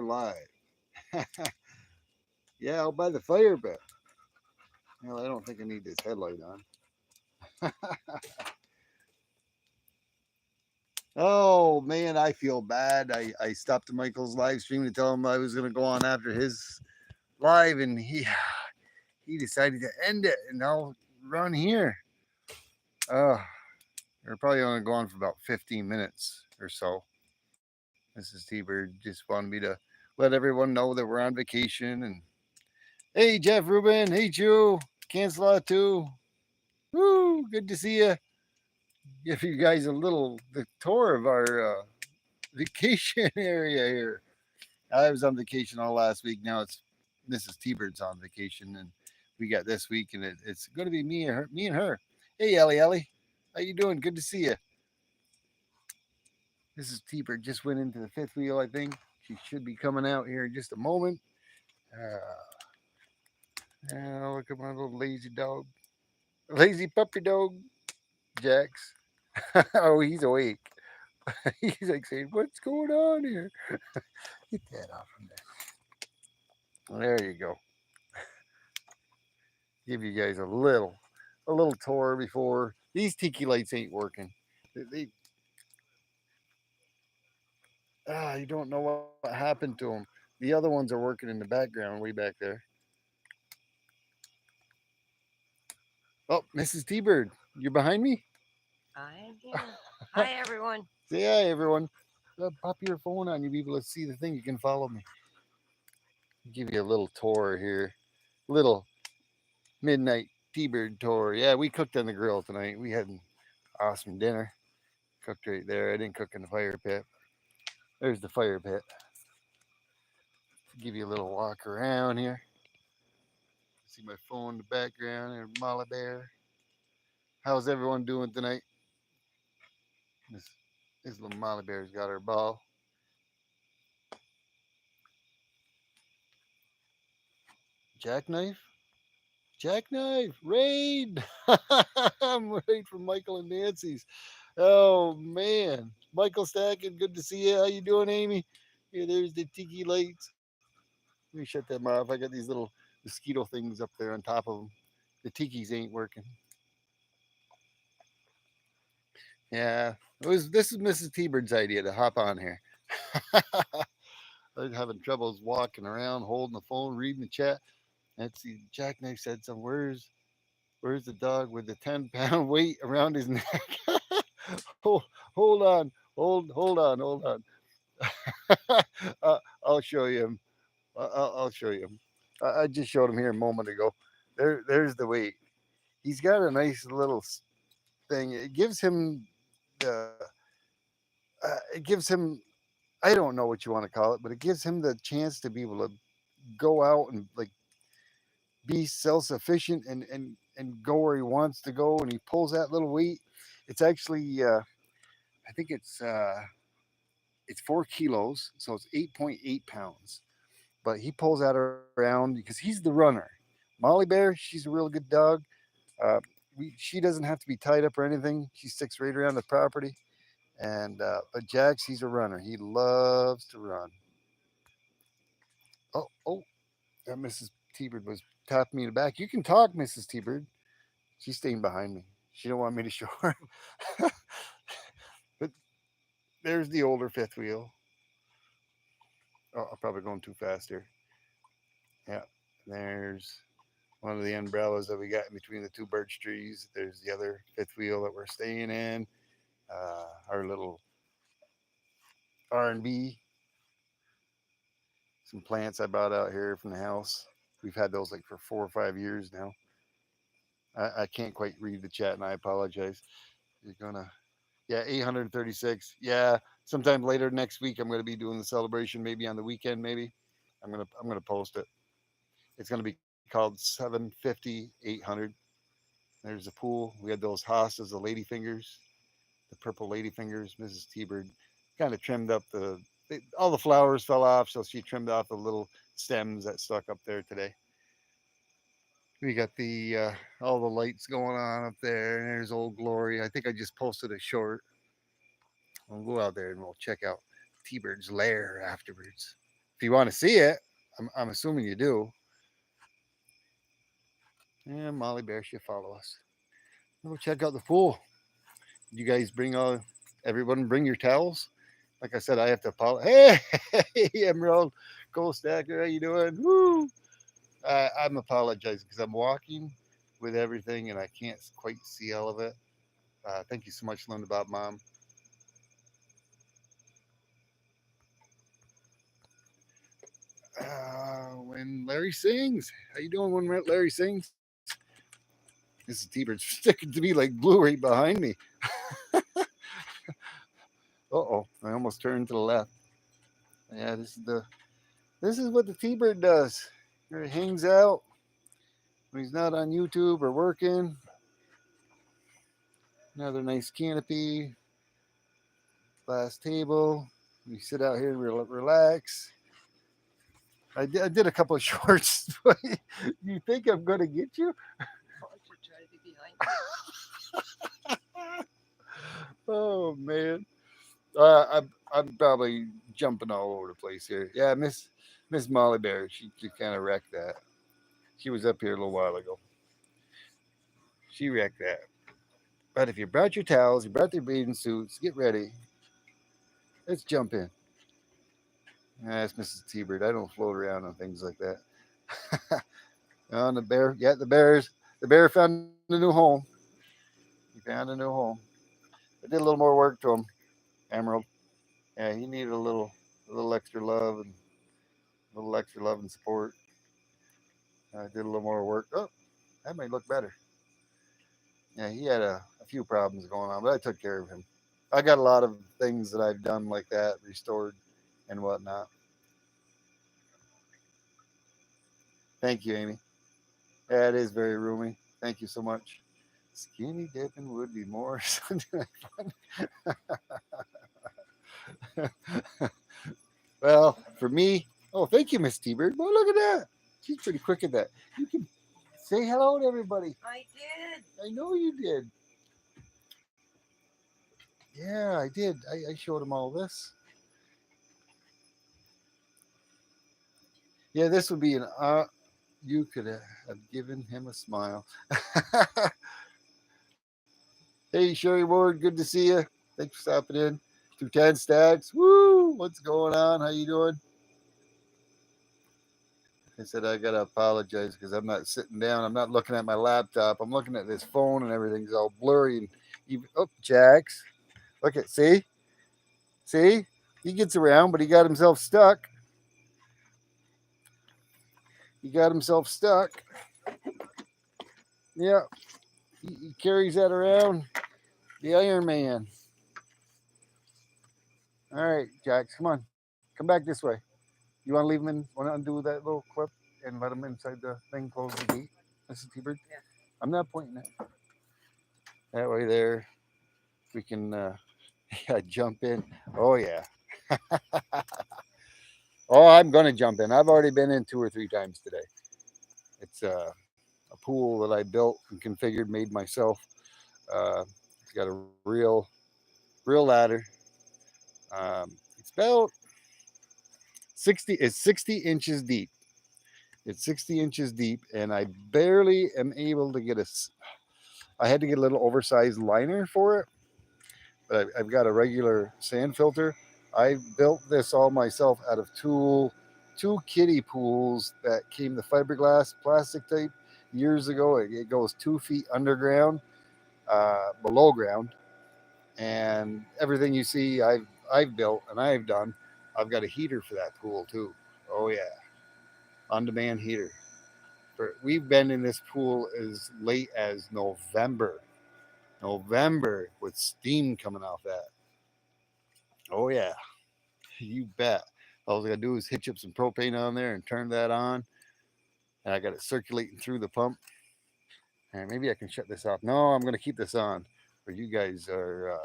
live. Yeah, out by the fire pit. Well, I don't think I need this headlight on. Oh man, I feel bad. I stopped Michael's live stream to tell him I was gonna go on after his live, and he decided to end it, and I'll run here. Uh, we're probably only going for about 15 minutes or so. Mrs. T-Bird just wanted me to let everyone know that we're on vacation. And hey, Jeff Rubin. Hey, Joe. Cancel out too. Woo, good to see you. Give you guys a little the tour of our vacation area here. I was on vacation all last week. Now it's Mrs. T-Bird's on vacation, and we got this week, and it's going to be me and her. Hey, Ellie, how you doing? Good to see you. Mrs. T-Bird just went into the fifth wheel, I think. She should be coming out here in just a moment. Look at my little lazy dog, lazy puppy dog, Jax. Oh, he's awake. He's like saying, "What's going on here?" Get that off from there. There you go. Give you guys a little tour before these tiki lights ain't working. You don't know what happened to them. The other ones are working in the background, way back there. Oh, Mrs. T-Bird, you're behind me. I am here. Hi, everyone. Say hi, everyone. Pop your phone on. You be able to see the thing. You can follow me. Give you a little tour here. Little midnight T-Bird tour. Yeah, we cooked on the grill tonight. We had an awesome dinner. Cooked right there. I didn't cook in the fire pit. There's the fire pit. Give you a little walk around here. See my phone in the background and Mala Bear. How's everyone doing tonight? This, this little Mala Bear's got her ball. Jackknife? Jackknife! Raid! I'm right from Michael and Nancy's. Oh man. Michael Stacken, good to see you. How you doing, Amy? Here, there's the tiki lights. Let me shut them off. I got these little mosquito things up there on top of them. The tikis ain't working. Yeah, this is Mrs. T-Bird's idea to hop on here. I'm having troubles walking around, holding the phone, reading the chat. Let's see. Jackknife said some. Where's the dog with the 10-pound weight around his neck? hold, hold on, hold on. I'll show you him. I'll show you him. I just showed him here a moment ago. There's the weight. He's got a nice little thing. It gives him the. It gives him. I don't know what you want to call it, but it gives him the chance to be able to go out and like be self sufficient and go where he wants to go. And he pulls that little weight. It's actually I think it's 4 kilos, so it's 8.8 pounds. But he pulls that around because he's the runner. Molly Bear, she's a real good dog. Uh, she doesn't have to be tied up or anything. She sticks right around the property. And but Jax, he's a runner. He loves to run. Oh, Mrs. T-Bird was tapping me in the back. You can talk, Mrs. T-Bird. She's staying behind me. She don't want me to show her. But there's the older fifth wheel. Oh, I'm probably going too fast here. Yeah, there's one of the umbrellas that we got in between the two birch trees. There's the other fifth wheel that we're staying in. Our little R&B, some plants I bought out here from the house. We've had those like for 4 or 5 years now. I can't quite read the chat, and I apologize. You're gonna, yeah, 836. Yeah, sometime later next week, I'm gonna be doing the celebration. Maybe on the weekend. Maybe I'm gonna post it. It's gonna be called 750 800. There's a pool. We had those hostas, the lady fingers, the purple lady fingers. Mrs. T-Bird kind of trimmed up all the flowers fell off, so she trimmed off the little stems that stuck up there today. We got the all the lights going on up there, and there's Old Glory. I think I just posted a short. We'll go out there and we'll check out T-Bird's lair afterwards. If you want to see it, I'm assuming you do. Yeah, Molly Bear should follow us. We'll check out the pool. You guys bring everyone bring your towels. Like I said, I have to apologize. Hey, Emerald, Gold Stacker, how you doing? Woo! I'm apologizing because I'm walking with everything and I can't quite see all of it. Thank you so much, Linda Bob Mom. When Larry sings, how you doing? When Larry sings, this is T-Bird sticking to me like glue right behind me. Oh, I almost turned to the left. Yeah, this is what the T-Bird does. He hangs out when he's not on YouTube or working. Another nice canopy, glass table. We sit out here and relax. I did a couple of shorts. You think I'm going to get you? Oh, I should try to be behind Oh man, I'm probably jumping all over the place here. Yeah, Miss Molly Bear, she kind of wrecked that. She was up here a little while ago. She wrecked that. But if you brought your towels, you brought your bathing suits, get ready. Let's jump in. That's Mrs. T-Bird. I don't float around on things like that. On the bear, yeah, the bear found a new home. He found a new home. I did a little more work to him, Emerald. Yeah, he needed a little extra love and a little extra love and support. I did a little more work. Oh, that might look better. Yeah, he had a few problems going on, but I took care of him. I got a lot of things that I've done like that, restored and whatnot. Thank you, Amy. Yeah, it is very roomy. Thank you so much. Skinny dipping would be more something like fun. Well, for me, oh, thank you, Miss T-Bird. Well, look at that. She's pretty quick at that. You can say hello to everybody. I did. I know you did. Yeah, I did. I showed them all this. Yeah, this would be an you could have given him a smile. Hey, Sherry Ward, good to see you. Thanks for stopping in. 210 Stacks. Woo! What's going on? How you doing? I said I gotta apologize because I'm not sitting down. I'm not looking at my laptop. I'm looking at this phone and everything's all blurry and even oh, Jax. Look at see? He gets around, but he got himself stuck. He got himself stuck. Yeah, he carries that around. The Iron Man. All right, Jax, come on, come back this way. You want to leave him in? Want to undo that little clip and let him inside the thing? Close the gate, Mrs. T-Bird. Yeah. I'm not pointing it. That way, there we can yeah, jump in. Oh yeah. Oh, I'm gonna jump in. I've already been in 2 or 3 times today. It's a pool that I built and configured, made myself. It's got a real ladder. It's about 60. It's 60 inches deep. It's 60 inches deep, and I barely am able to get a. I had to get a little oversized liner for it, but I've got a regular sand filter. I built this all myself out of two kiddie pools that came the fiberglass plastic type years ago. It goes 2 feet underground, below ground, and everything you see I've built and I've done. I've got a heater for that pool too. Oh yeah, on demand heater. We've been in this pool as late as November. November with steam coming off that. Oh yeah, you bet. All I gotta do is hitch up some propane on there and turn that on, and I got it circulating through the pump. And maybe I can shut this off. No, I'm gonna keep this on. But you guys are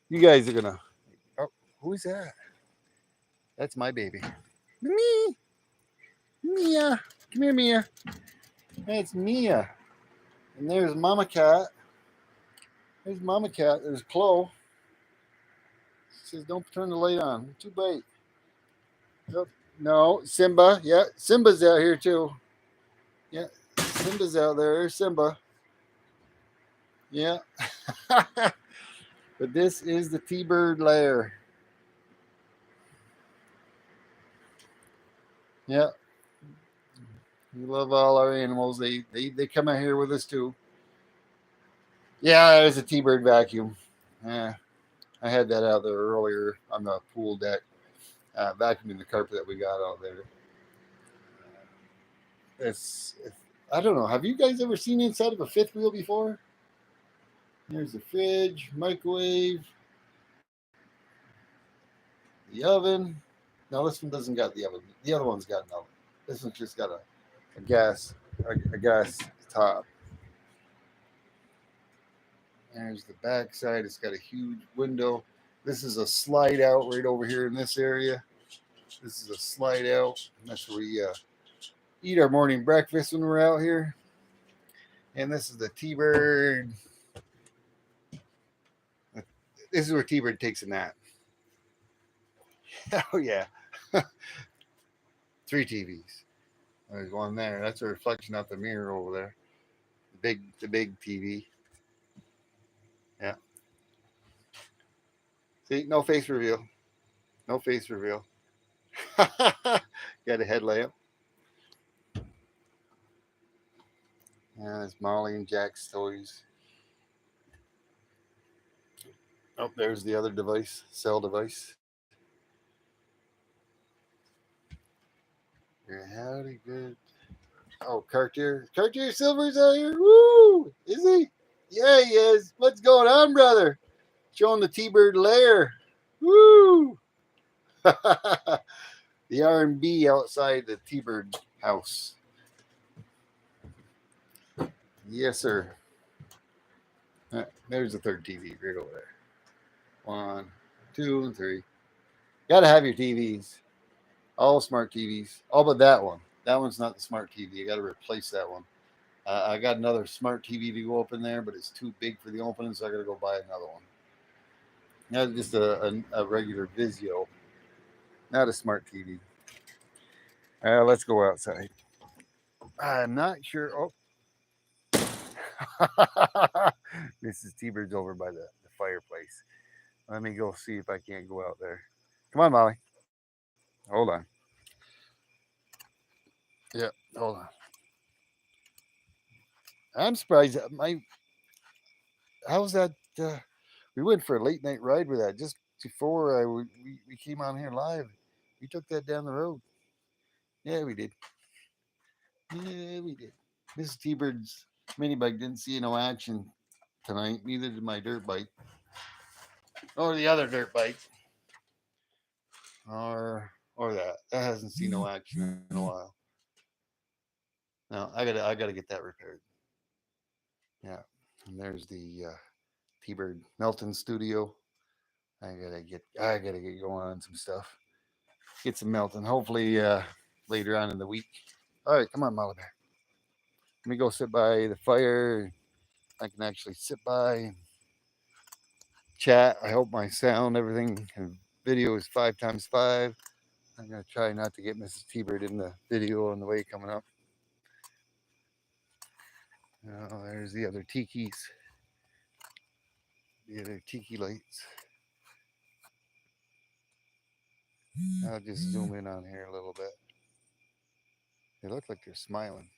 gonna. Oh, who's that? That's my baby. Me, Mia. Come here, Mia. Hey, it's Mia. And there's Mama Cat. There's Mama Cat. There's Chloe. She says, "Don't turn the light on. It's too bright." Oh, no, Simba. Yeah, Simba's out here too. Yeah, Simba's out there. There's Simba. Yeah. But this is the T-bird lair. Yeah, we love all our animals. They come out here with us too. Yeah, there's a T-bird vacuum. Yeah, I had that out there earlier on the pool deck, vacuuming the carpet that we got out there. It's I don't know. Have you guys ever seen inside of a fifth wheel before? There's the fridge, microwave, the oven. No, this one doesn't got the oven. The other one's got an oven. This one's just got a gas top. There's the back side. It's got a huge window. This is a slide out right over here in this area. This is a slide out. That's where we eat our morning breakfast when we're out here. And this is the T-bird. This is where T-bird takes a nap. Oh yeah. 3 TVs. There's one there. That's a reflection out the mirror over there. The big TV. Yeah. See, no face reveal. No face reveal. Got a headlamp. Yeah, it's Molly and Jack's toys. Oh, there's the other device, cell device. Yeah, howdy good. Oh, Cartier Silver's out here. Woo! Is he? Yeah, he is. What's going on, brother? Showing the T-bird lair. Woo! The R&B outside the T-bird house. Yes, sir. There's the third TV right over there. 1, 2, and 3. Gotta have your TVs. All smart TVs. All but that one. That one's not the smart TV. I gotta replace that one. I got another smart TV to go up in there, but it's too big for the opening, so I gotta go buy another one. Not just a regular Vizio, not a smart TV. Let's go outside. I'm not sure. Oh, Mrs. T-bird's over by the fireplace. Let me go see if I can't go out there. Come on, Molly. Hold on. Yeah, hold on. I'm surprised. How's that? We went for a late night ride with that just before we came on here live. We took that down the road. Yeah, we did. Yeah, we did. Mrs. T-bird's mini bike didn't see no action tonight. Neither did my dirt bike, or the other dirt bike, or that. That hasn't seen no action in a while. No, I gotta get that repaired. Yeah, and there's the T-bird Melton studio. I gotta get going on some stuff. Get some Melton. Hopefully later on in the week. All right, come on, Molly Bear. Let me go sit by the fire. I can actually sit by and chat. I hope my sound, everything, and video is 5x5. I'm gonna try not to get Mrs. T-bird in the video on the way coming up. Oh, there's the other tikis. The other tiki lights. I'll just zoom in on here a little bit. They look like they're smiling.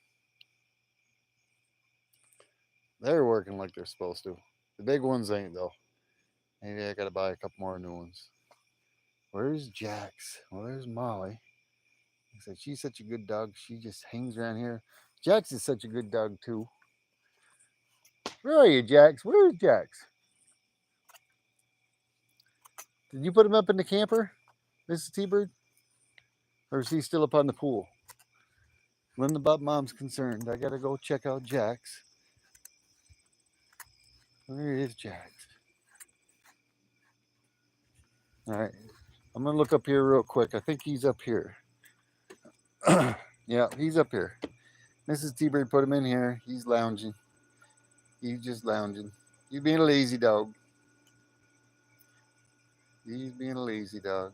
They're working like they're supposed to. The big ones ain't though. Maybe I gotta buy a couple more new ones. Where's Jax? Well, there's Molly. I said she's such a good dog. She just hangs around here. Jax is such a good dog too. Where are you, Jax? Where's Jax? Did you put him up in the camper, Mrs. T-bird? Or is he still up on the pool? Linda Bob Mom's concerned. I gotta go check out Jax. Where is Jax? All right. I'm gonna look up here real quick. I think he's up here. Yeah, he's up here. Mrs. T-bird put him in here. He's lounging. He's just lounging. He's being a lazy dog. He's being a lazy dog.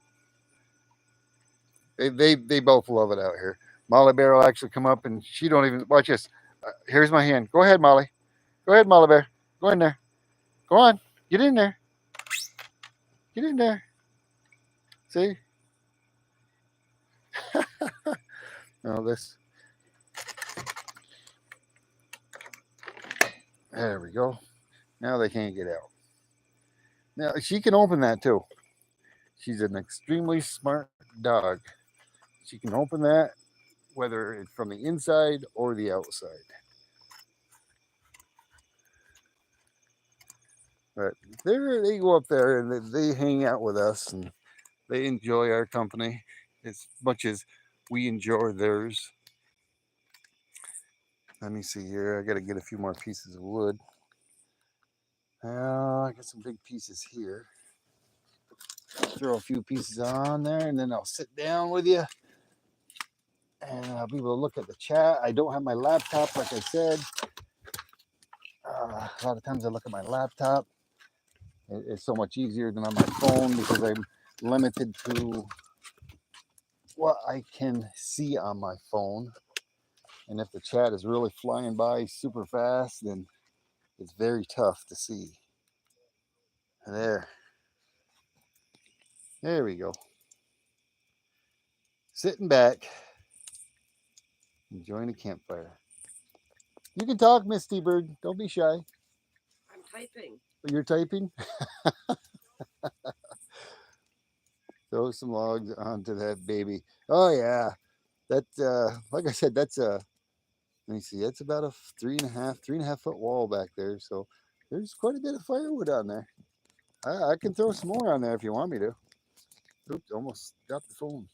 They both love it out here. Molly Bear will actually come up and she don't even watch this. Here's my hand. Go ahead, Molly. Go ahead, Molly Bear. Go in there. Go on. Get in there. Get in there. See? Now this. There we go. Now they can't get out. Now she can open that too. She's an extremely smart dog. She can open that whether it's from the inside or the outside. But they go up there and they hang out with us and they enjoy our company as much as we enjoy theirs. Let me see here. I got to get a few more pieces of wood. I got some big pieces here. Throw a few pieces on there and then I'll sit down with you and I'll be able to look at the chat. I don't have my laptop, like I said. A lot of times I look at my laptop. It's so much easier than on my phone because I'm limited to what I can see on my phone. And if the chat is really flying by super fast, then it's very tough to see. There. There we go. Sitting back, enjoying a campfire. You can talk, Miss T-Bird. Don't be shy. I'm typing. You're typing? Throw some logs onto that baby. Oh, yeah. That, like I said, that's a, let me see, that's about a 3.5 foot wall back there. So there's quite a bit of firewood on there. I can throw some more on there if you want me to. Oops, almost dropped the phone.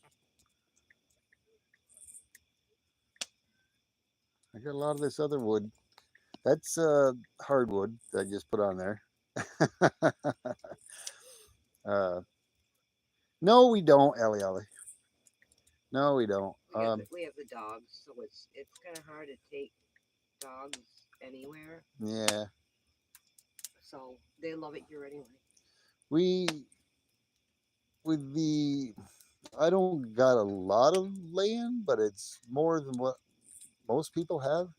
I got a lot of this other wood. That's hardwood that I just put on there. uh, no, we don't, Ellie Ellie. No, we don't. We have the dogs, so it's kind of hard to take dogs anywhere. Yeah. So they love it here anyway. We with the I don't got a lot of land, but it's more than what most people have.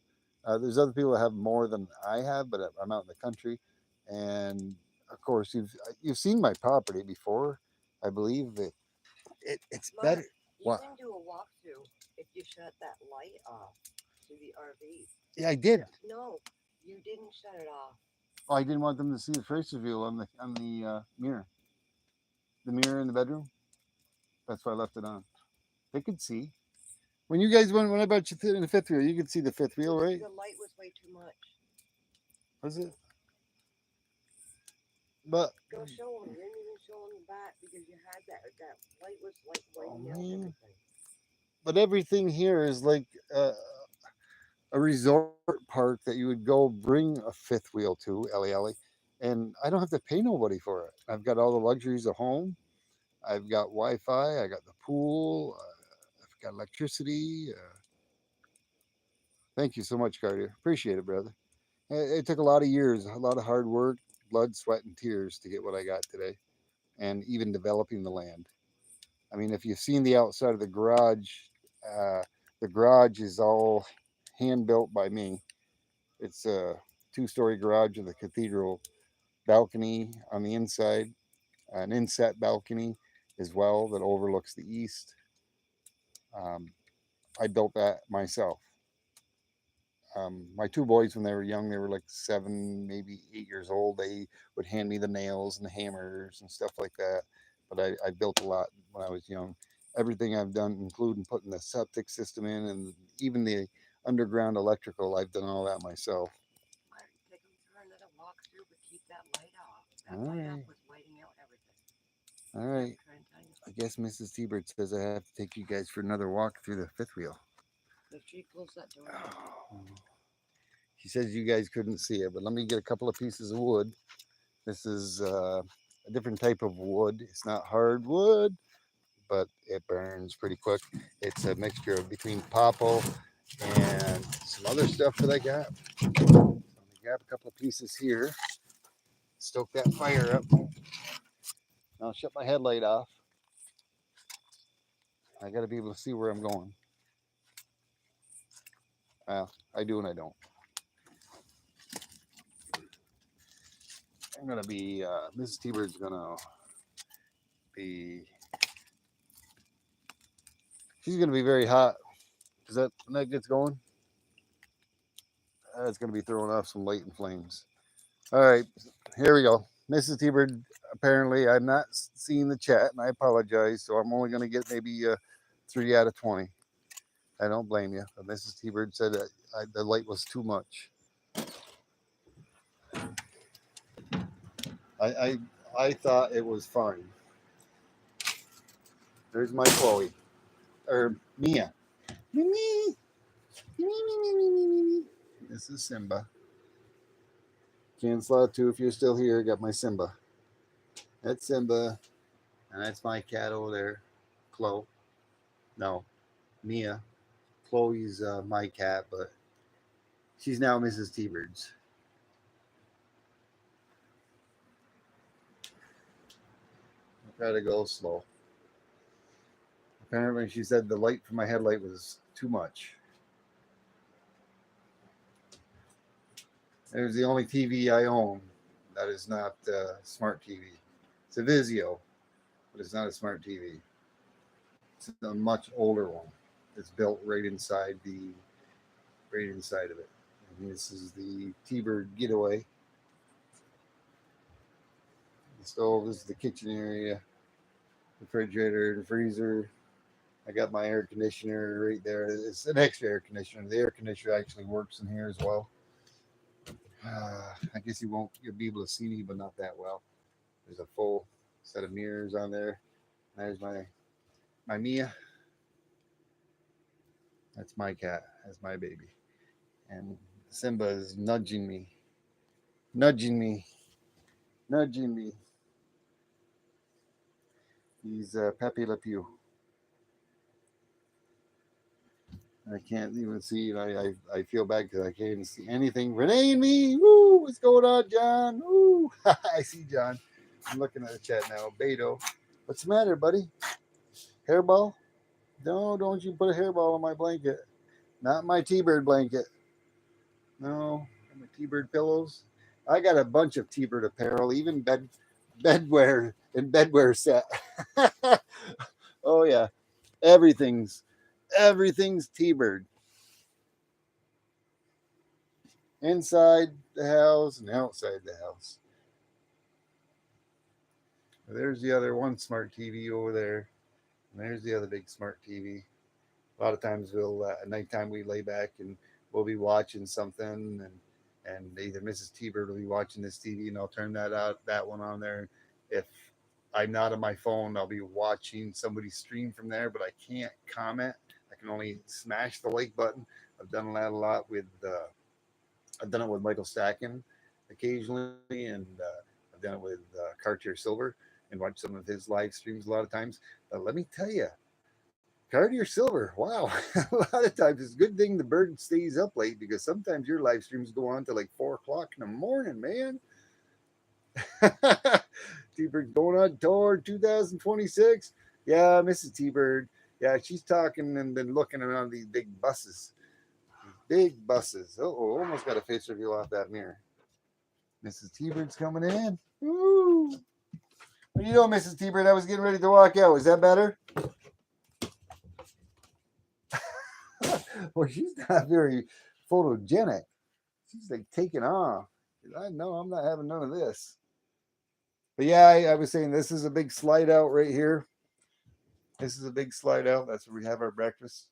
There's other people that have more than I have, but I'm out in the country, and of course you've seen my property before. I believe it's Mark, better. you What? can do a walkthrough if you shut that light off to the RV. Yeah, I did. No, you didn't shut it off. Oh, I didn't want them to see the face reveal on the mirror, the mirror in the bedroom. That's why I left it on. They could see. When you guys went, when I brought you in the fifth wheel, you could see the fifth wheel, right? The light was way too much. Was it? But Go show them. You didn't even show them the back because you had that light was like whiting out man. everything. But everything here is like a resort park that you would go bring a fifth wheel to, Ellie Ellie, and I don't have to pay nobody for it. I've got all the luxuries of home. I've got Wi-Fi. I got the pool. I've got electricity. Thank you so much, Carter. Appreciate it, brother. It took a lot of years, a lot of hard work, blood, sweat, and tears to get what I got today, and even developing the land. I mean, if you've seen the outside of uh, the garage is all hand built by me. It's a 2-story garage with a cathedral balcony on the inside, an inset balcony as well that overlooks the east. Um, I built that myself. My two boys, when they were young, they were like 7, maybe 8 years old. They would hand me the nails and the hammers and stuff like that. But I built a lot when I was young. Everything I've done, including putting the septic system in and even the underground electrical, I've done all that myself. Mark, take them for another walkthrough, but keep that light off. That All light right. off was whiting out everything. All right. I'm trying to tell you. I guess Mrs. T-Bird says I have to take you guys for another walk through the fifth wheel. If she closed that door. She says you guys couldn't see it, but let me get a couple of pieces of wood. This is a different type of wood. It's not hardwood, but it burns pretty quick. It's a mixture of between popple and some other stuff that I got. So I'm gonna grab a couple of pieces here, stoke that fire up. I'll shut my headlight off. I got to be able to see where I'm going. Well, I do and I don't. I'm gonna be Mrs. T-Bird's gonna be. She's gonna be very hot because that when that gets going, it's gonna be throwing off some light and flames. All right, here we go. Mrs. T-Bird. Apparently, I'm not seeing the chat, and I apologize. So I'm only gonna get maybe 3 out of 20. I don't blame you. But Mrs. T-Bird said that the light was too much. I, I I thought it was fine. There's my Chloe or Mia. Mimi. This is Simba. Canslot too, if you're still here, got my Simba. That's Simba, and that's my cat over there, Chloe. No, Mia. Chloe's my cat, but she's now Mrs. T-Bird's. I try to go slow. Apparently, she said the light from my headlight was too much. It was the only TV I own that is not smart TV. It's a Vizio, but it's not a smart TV. It's a much older one. It's built right inside of it. And this is the T-Bird Getaway. The stove. This is the kitchen area, refrigerator, the freezer. I got my air conditioner right there. It's an extra air conditioner. The air conditioner actually works in here as well. I guess you'll be able to see me, but not that well. There's a full set of mirrors on there. There's my Mia. That's my cat. That's my baby. And Simba is nudging me. He's Pepe Le Pew. I can't even see. I feel bad because I can't even see anything. Renee and me. Woo! What's going on, John? Woo! I see John. I'm looking at the chat now. Beto. What's the matter, buddy? Hairball? No, don't you put a hairball on my blanket. Not my T-Bird blanket. No, my T-Bird pillows. I got a bunch of T-Bird apparel, even bedwear and bedwear set. Oh yeah, everything's T-Bird. Inside the house and outside the house. There's the other one smart TV over there. And there's the other big smart TV. A lot of times we'll at nighttime we lay back and we'll be watching something and either Mrs. T-Bird will be watching this TV and I'll turn that one on there. If I'm not on my phone, I'll be watching somebody stream from there, but I can't comment. I can only smash the like button. I've done that a lot with I've done it with Michael Stacken occasionally, and I've done it with Cartier Silver and watched some of his live streams a lot of times. But let me tell you, Cartier Silver, wow. A lot of times it's a good thing the bird stays up late because sometimes your live streams go on to like 4 o'clock in the morning, man. T-Bird going on tour 2026. Yeah, Mrs. T-Bird. Yeah, she's talking and been looking around these big buses. Big buses. Oh, almost got a face reveal off that mirror. Mrs. T-Bird's coming in. Woo! What are you doing, Mrs. T-Bird? I was getting ready to walk out. Is that better? Well, she's not very photogenic. She's like taking off. I know I'm not having none of this. But yeah, I was saying this is a big slide out right here. This is a big slide out. That's where we have our breakfast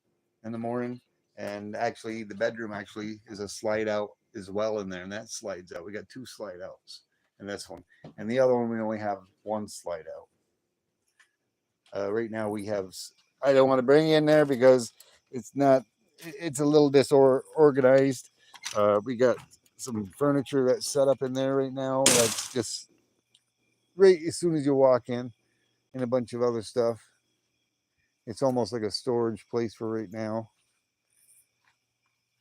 in the morning. And actually, the bedroom actually is a slide out as well in there, and that slides out. We got 2 slide outs in this one, and the other one we only have 1 slide out. Right now we have. I don't want to bring you in there because it's not. It's a little disorganized. We got some furniture that's set up in there right now. That's just right as soon as you walk in, and a bunch of other stuff. It's almost like a storage place for right now.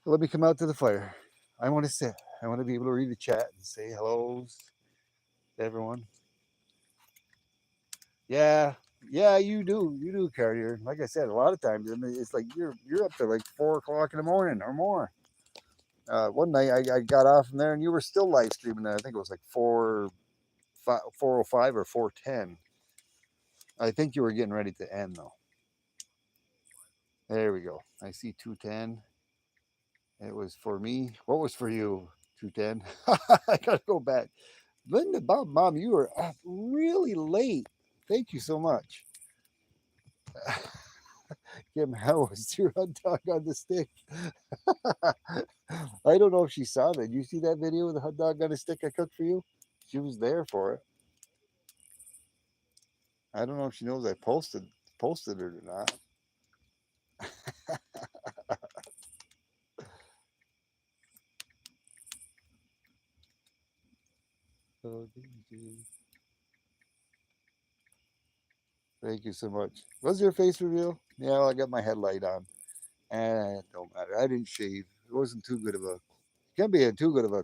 Let me come out to the fire. I want to sit. I want to be able to read the chat and say hellos to everyone. Yeah, Yeah, you do, Cartier. Like I said, a lot of times, I mean, it's like you're up to like 4 o'clock in the morning or more. One night I got off from there and you were still live streaming. I think it was like 4:05 or 4:10. I think you were getting ready to end though. There we go. I see 2:10. It was for me. What was for you? 2:10. I gotta go back. Linda, Bob, Mom, you were up really late. Thank you so much. Kim, how was your hot dog on the stick? I don't know if she saw that. You see that video of the hot dog on a stick I cooked for you? She was there for it. I don't know if she knows I posted it or not. Oh, thank you so much. Was your face reveal? Yeah, well, I got my headlight on. It don't matter. I didn't shave. It wasn't too good of a. Can't be too good of a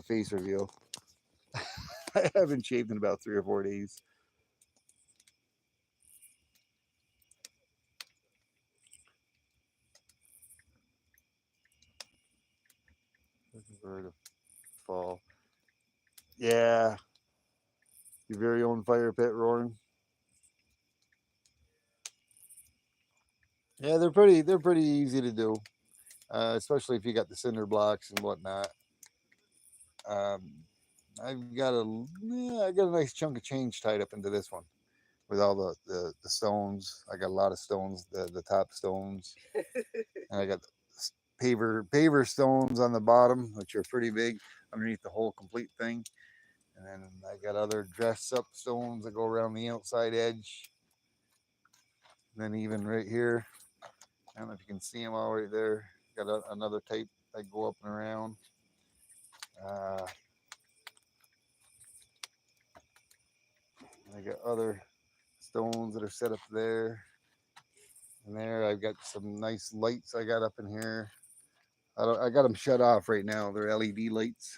face reveal. I haven't shaved in about 3 or 4 days. Looking for the fall. Yeah, your very own fire pit roaring. Yeah, they're pretty easy to do, especially if you got the cinder blocks and whatnot. Um, I got a nice chunk of change tied up into this one with all the stones. I got a lot of stones, the top stones, and I got paver stones on the bottom, which are pretty big underneath the whole complete thing. And then I got other dress up stones that go around the outside edge. And then even right here, I don't know if you can see them all right there. Got another type that go up and around. Uh, I got other stones that are set up there and there. I've got some nice lights I got up in here. I got them shut off right now. They're LED lights.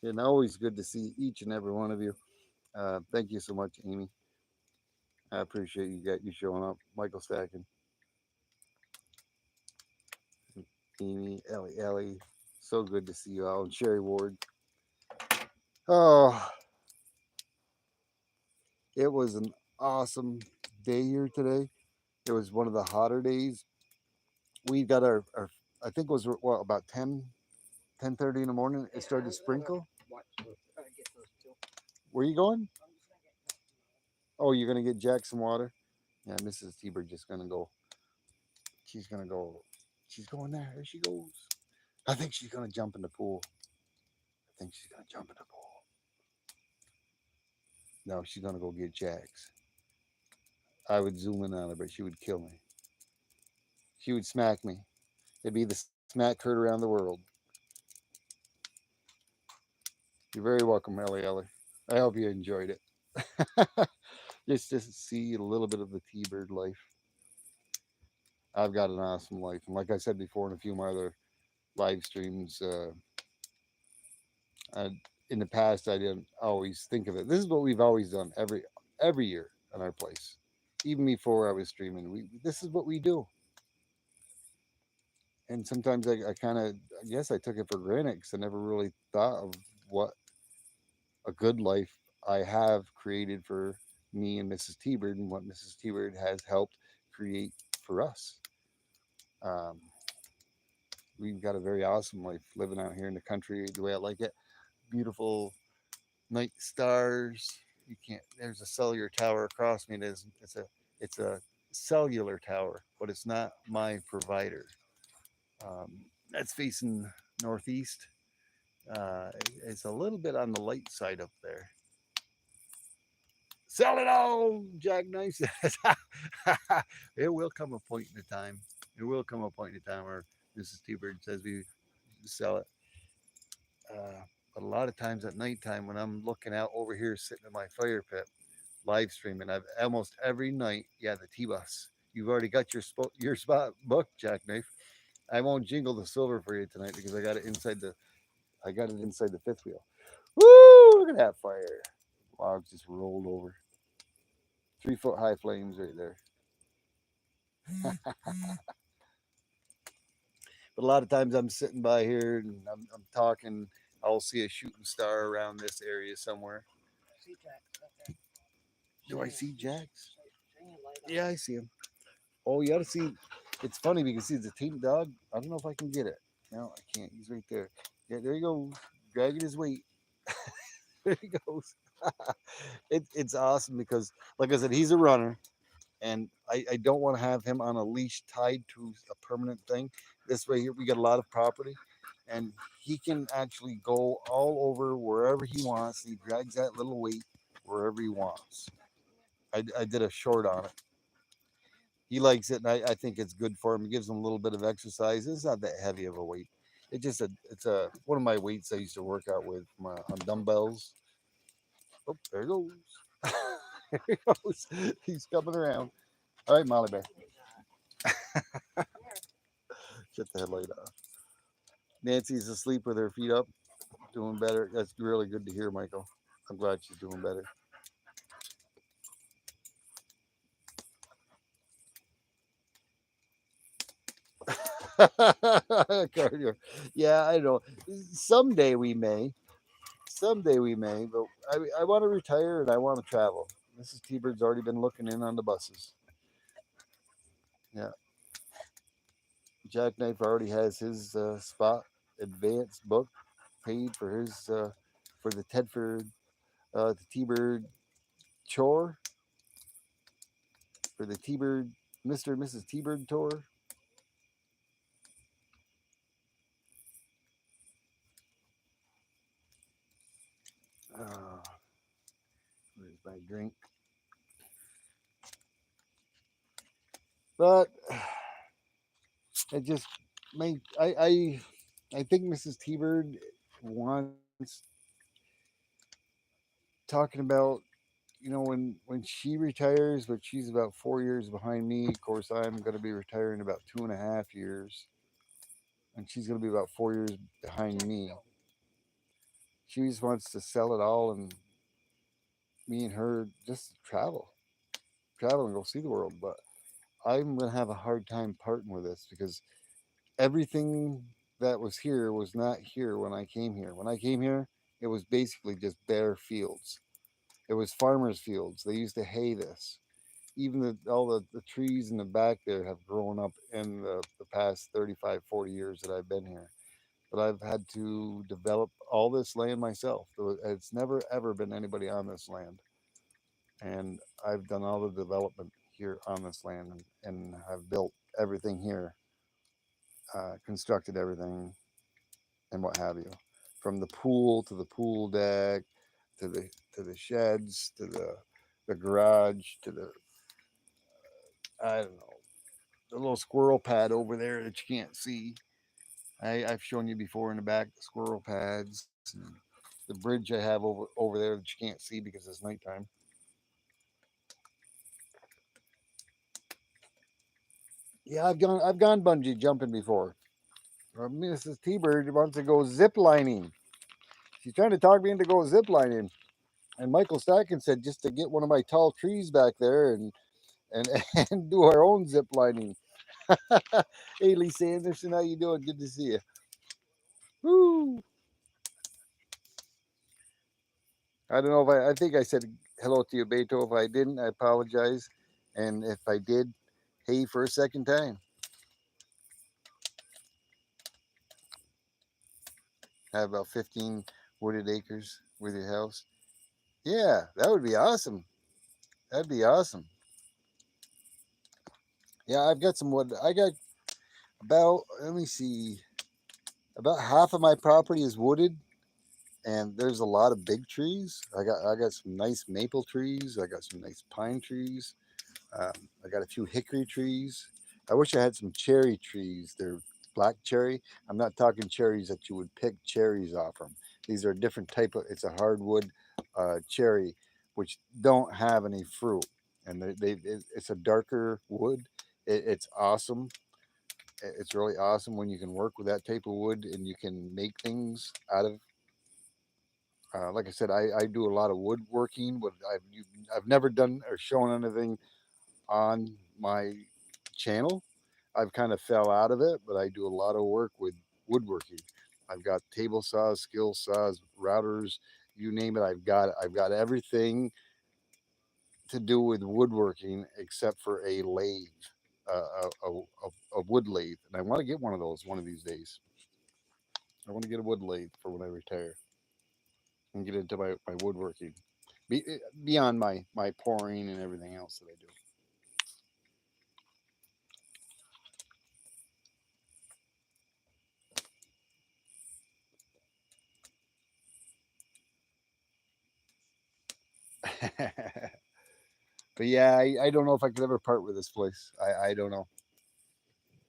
And always good to see each and every one of you. Thank you so much, Amy. I appreciate you showing up. Michael Stacking, Amy, Ellie. So good to see you all. And Sherry Ward. Oh, it was an awesome day here today. It was one of the hotter days. We got our I think it was what about 10:30 in the morning. It started to sprinkle. Watch those. Get those two. Where you going? Oh, you're gonna get Jack some water. Yeah, Mrs. T-Bird just gonna go. She's gonna go. She's going there. There she goes. I think she's gonna jump in the pool. I think she's gonna jump in the pool. No, she's gonna go get Jack's. I would zoom in on her, but she would kill me. She would smack me. It'd be the smack hurt around the world. You're very welcome, Ellie Ellie. I hope you enjoyed it. Just to see a little bit of the T-Bird life. I've got an awesome life, and like I said before in a few of my other live streams, I, in the past I didn't always think of it. This is what we've always done every year in our place. Even before I was streaming, this is what we do. And sometimes I kind of, I guess I took it for granted because I never really thought of what a good life I have created for me and Mrs. T-Bird and what Mrs. T-Bird has helped create for us. Um, we've got a very awesome life living out here in the country the way I like it. Beautiful night stars. You can't. There's a cellular tower across me. It's a cellular tower, but it's not my provider. That's facing northeast. It's a little bit on the light side up there. Sell it all, Jack Nice says. It will come a point in time. It will come a point in time where Mrs. T-Bird says we sell it. But a lot of times at nighttime when I'm looking out over here sitting in my fire pit, live streaming, I've almost every night, yeah, the T-bus. You've already got your spot booked, Jackknife. I won't jingle the silver for you tonight because I got it inside the fifth wheel. Woo! Look at that fire. Log just rolled over. 3 foot high flames right there. But a lot of times I'm sitting by here and I'm talking. I'll see a shooting star around this area somewhere. See Jack up there. Do I see Jacks? Shine your light on. Yeah, I see him. Oh, you got to see. It's funny because see, it's a team dog. I don't know if I can get it. No, I can't. He's right there. Yeah, there he goes, dragging his weight. There he goes. It's awesome because, like I said, he's a runner, and I don't want to have him on a leash tied to a permanent thing. This way, here we got a lot of property, and he can actually go all over wherever he wants. He drags that little weight wherever he wants. I did a short on it. He likes it, and I think it's good for him. It gives him a little bit of exercise. It's not that heavy of a weight. It's a one of my weights I used to work out with on dumbbells. Oh, there he goes. There he goes. He's coming around. All right, Molly Bear. Shut the headlight off. Nancy's asleep with her feet up, doing better. That's really good to hear, Michael. I'm glad she's doing better. Cardio. Yeah, I know. Someday we may. Someday we may, but I want to retire and I want to travel. Mrs. T-Bird's already been looking in on the buses. Yeah, Jackknife already has his spot advance book paid for his for the Tedford the T-Bird chore for the T-Bird Mr. and Mrs. T-Bird tour. Uh, where's my drink? But it just made I think Mrs. T-Bird wants talking about when she retires, but she's about 4 years behind me. Of course, I'm going to be retiring about 2.5 years, and she's going to be about 4 years behind me. She just wants to sell it all, and me and her just travel and go see the world. But I'm going to have a hard time parting with this because everything that was here was not here when I came here. When I came here, it was basically just bare fields. It was farmers' fields. They used to hay this. Even all the trees in the back there have grown up in the past 35, 40 years that I've been here. But I've had to develop all this land myself. It's never, ever been anybody on this land. And I've done all the development here on this land and I've built everything here, constructed everything and what have you. From the pool to the pool deck to the sheds to the garage to the I don't know the little squirrel pad over there that you can't see. I've shown you before in the back the squirrel pads and the bridge I have over there that you can't see because it's nighttime. Yeah, I've gone bungee jumping before. Mrs. T-Bird wants to go zip lining. She's trying to talk me into go zip lining. And Michael Stacken said just to get one of my tall trees back there and and do our own zip lining. Hey, Lisa Anderson, how you doing? Good to see you. Woo! I don't know if I think I said hello to you, Beto. If I didn't, I apologize. And if I did, hey for a second time. Have about 15 wooded acres with your house. Yeah, that would be awesome. That'd be awesome. Yeah, I've got some wood. I got about, let me see, about half of my property is wooded, and there's a lot of big trees. I got some nice maple trees. I got some nice pine trees. Um, I got a few hickory trees. I wish I had some cherry trees. They're black cherry. I'm not talking cherries that you would pick cherries off from. These are a different type of. It's a hardwood cherry, which don't have any fruit, and it's a darker wood. It's awesome. It's really awesome when you can work with that type of wood and you can make things out of. Like I said, I do a lot of woodworking. I've never done or shown anything on my channel. I've kind of fell out of it, but I do a lot of work with woodworking. I've got table saws, skill saws, routers, you name it. I've got everything to do with woodworking except for a lathe, a wood lathe, and I want to get one of those one of these days. I want to get a wood lathe for when I retire and get into my woodworking. Beyond my pouring and everything else that I do. But yeah, I don't know if I could ever part with this place. I don't know.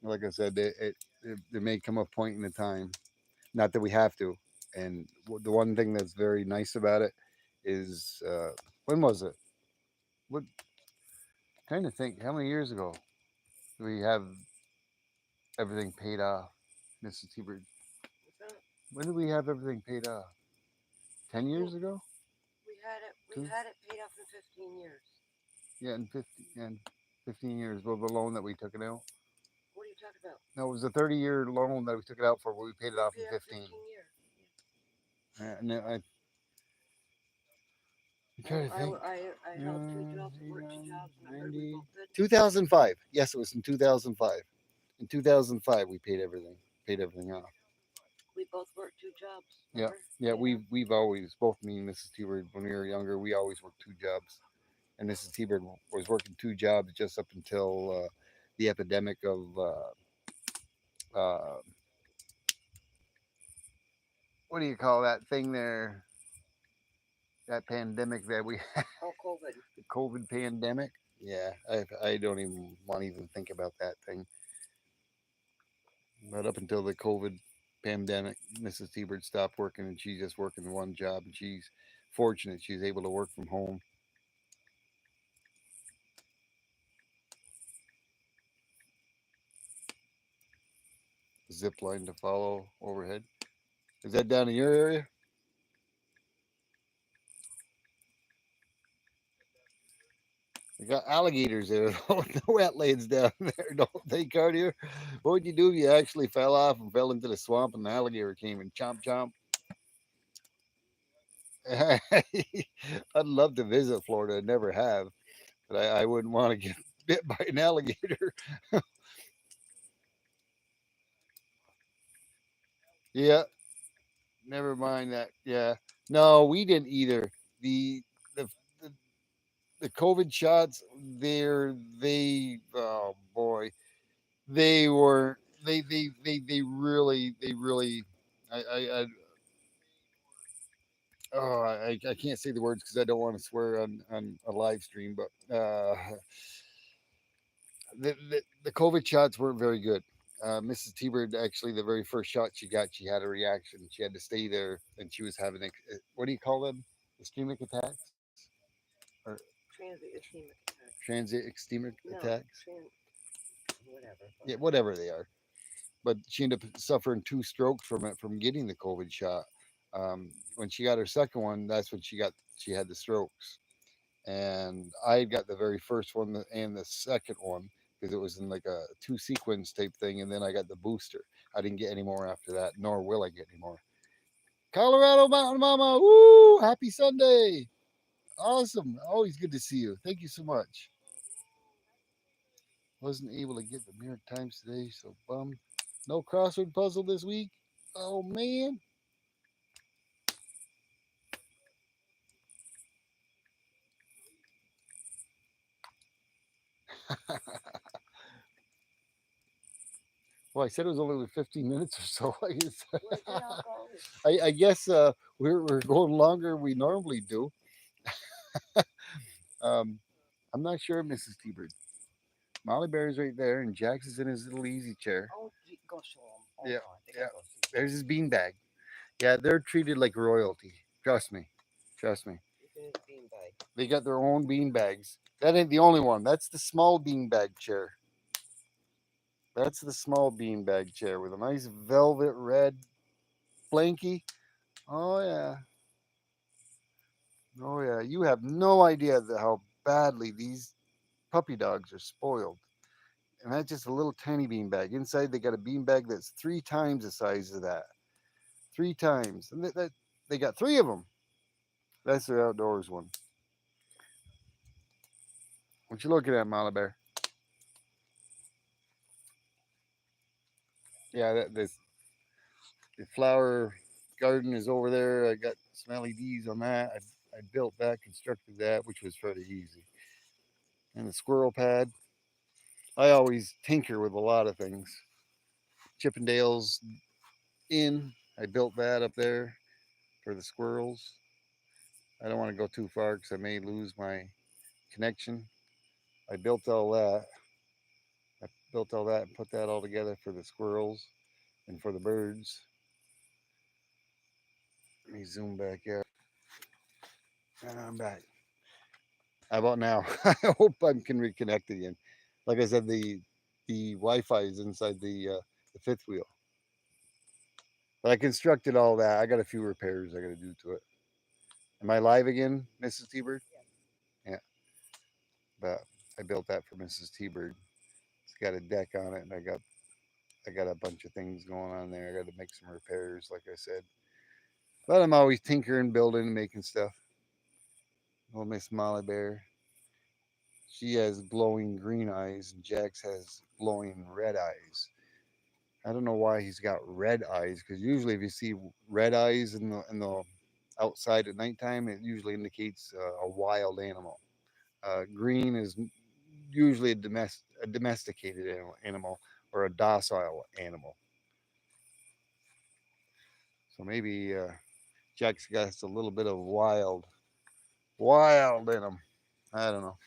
Like I said, there may come a point in the time, not that we have to. And the one thing that's very nice about it is when was it? What trying to think? How many years ago do we have everything paid off, Mrs. T-Bird? What's that? When did we have everything paid off? 10 years ago? We Two? had it paid off in 15 years. Yeah, in 15 years. Well, the loan that we took it out. What are you talking about? No, it was a 30-year loan that we took it out for. But we paid it off in Paid off 15. 15 years. And I'm trying to think. I held two jobs, worked two jobs, and I heard we 90, both did. 2005. Yes, it was in 2005. In 2005, we paid everything off. We both worked two jobs. Yeah, Remember? yeah. We've always, both me and Mrs. T-Bird, when we were younger, we always worked two jobs. And Mrs. T-Bird was working two jobs just up until the epidemic of uh, what do you call that thing there? That pandemic that we Oh, COVID. the COVID pandemic. Yeah, I don't even want to even think about that thing. But up until the COVID pandemic, Mrs. T-Bird stopped working and she's just working one job. And she's fortunate she's able to work from home. Zip line to follow overhead. Is that down in your area? They got alligators there, though. The wetlands down there, don't they, Cartier? What would you do if you actually fell off and fell into the swamp and the alligator came and chomp chomp? I'd love to visit Florida. I never have, but I wouldn't want to get bit by an alligator. Yeah, never mind that. Yeah, no, we didn't either. The the, the COVID shots, oh boy, they were they really I oh I can't say the words because I don't want to swear on a live stream, but the COVID shots weren't very good. Mrs. T-Bird, actually, the very first shot she got, she had a reaction. She had to stay there, and she was having what do you call them? Ischemic attacks or Transit ischemic attack. transient ischemic No, attacks? whatever. Yeah, whatever they are. But she ended up suffering two strokes from it from getting the COVID shot. When she got her second one, that's when she had the strokes. And I got the very first one and the second one because it was in like a two sequence type thing, and then I got the booster. I didn't get any more after that, nor will I get any more. Colorado Mountain Mama, woo! Happy Sunday! Awesome, always good to see you. Thank you so much. Wasn't able to get the New York Times today, so bummed. No crossword puzzle this week. Oh man. Well, I said it was only 15 minutes or so. I guess we're going longer than we normally do. Um, I'm not sure, Mrs. T-Bird. Molly Bear's right there, and Jax is in his little easy chair. Oh, go show him. Yeah, They yeah. gotta go see. There's his beanbag. Yeah, they're treated like royalty. Trust me. Trust me. Look at his beanbag. They got their own beanbags. That ain't the only one. That's the small beanbag chair. That's the small beanbag chair with a nice velvet red blankie. Oh yeah, oh yeah. You have no idea how badly these puppy dogs are spoiled. And that's just a little tiny beanbag. Inside, they got a beanbag that's 3 times the size of that. 3 times, and they got 3 of them. That's their outdoors one. What you looking at, Mama Bear? Yeah, the flower garden is over there. I got some LEDs on that. I built that, constructed that, which was pretty easy. And the squirrel pad. I always tinker with a lot of things. Chippendales Inn. I built that up there for the squirrels. I don't want to go too far because I may lose my connection. I built all that. I built all that and put that all together for the squirrels and for the birds. Let me zoom back out. And I'm back. How about now? I hope I can reconnect again. Like I said, the Wi-Fi is inside the fifth wheel. But I constructed all that. I got a few repairs I got to do to it. Am I live again, Mrs. T-Bird? Yeah. But I built that for Mrs. T-Bird. It's got a deck on it, and I got a bunch of things going on there. I got to make some repairs, like I said. But I'm always tinkering, building, making stuff. Little Miss Molly Bear. She has glowing green eyes, and Jax has glowing red eyes. I don't know why he's got red eyes, because usually if you see red eyes in the outside at nighttime, it usually indicates a wild animal. Green is usually a domesticated animal or a docile animal. So maybe Jack's got a little bit of wild in him. I don't know.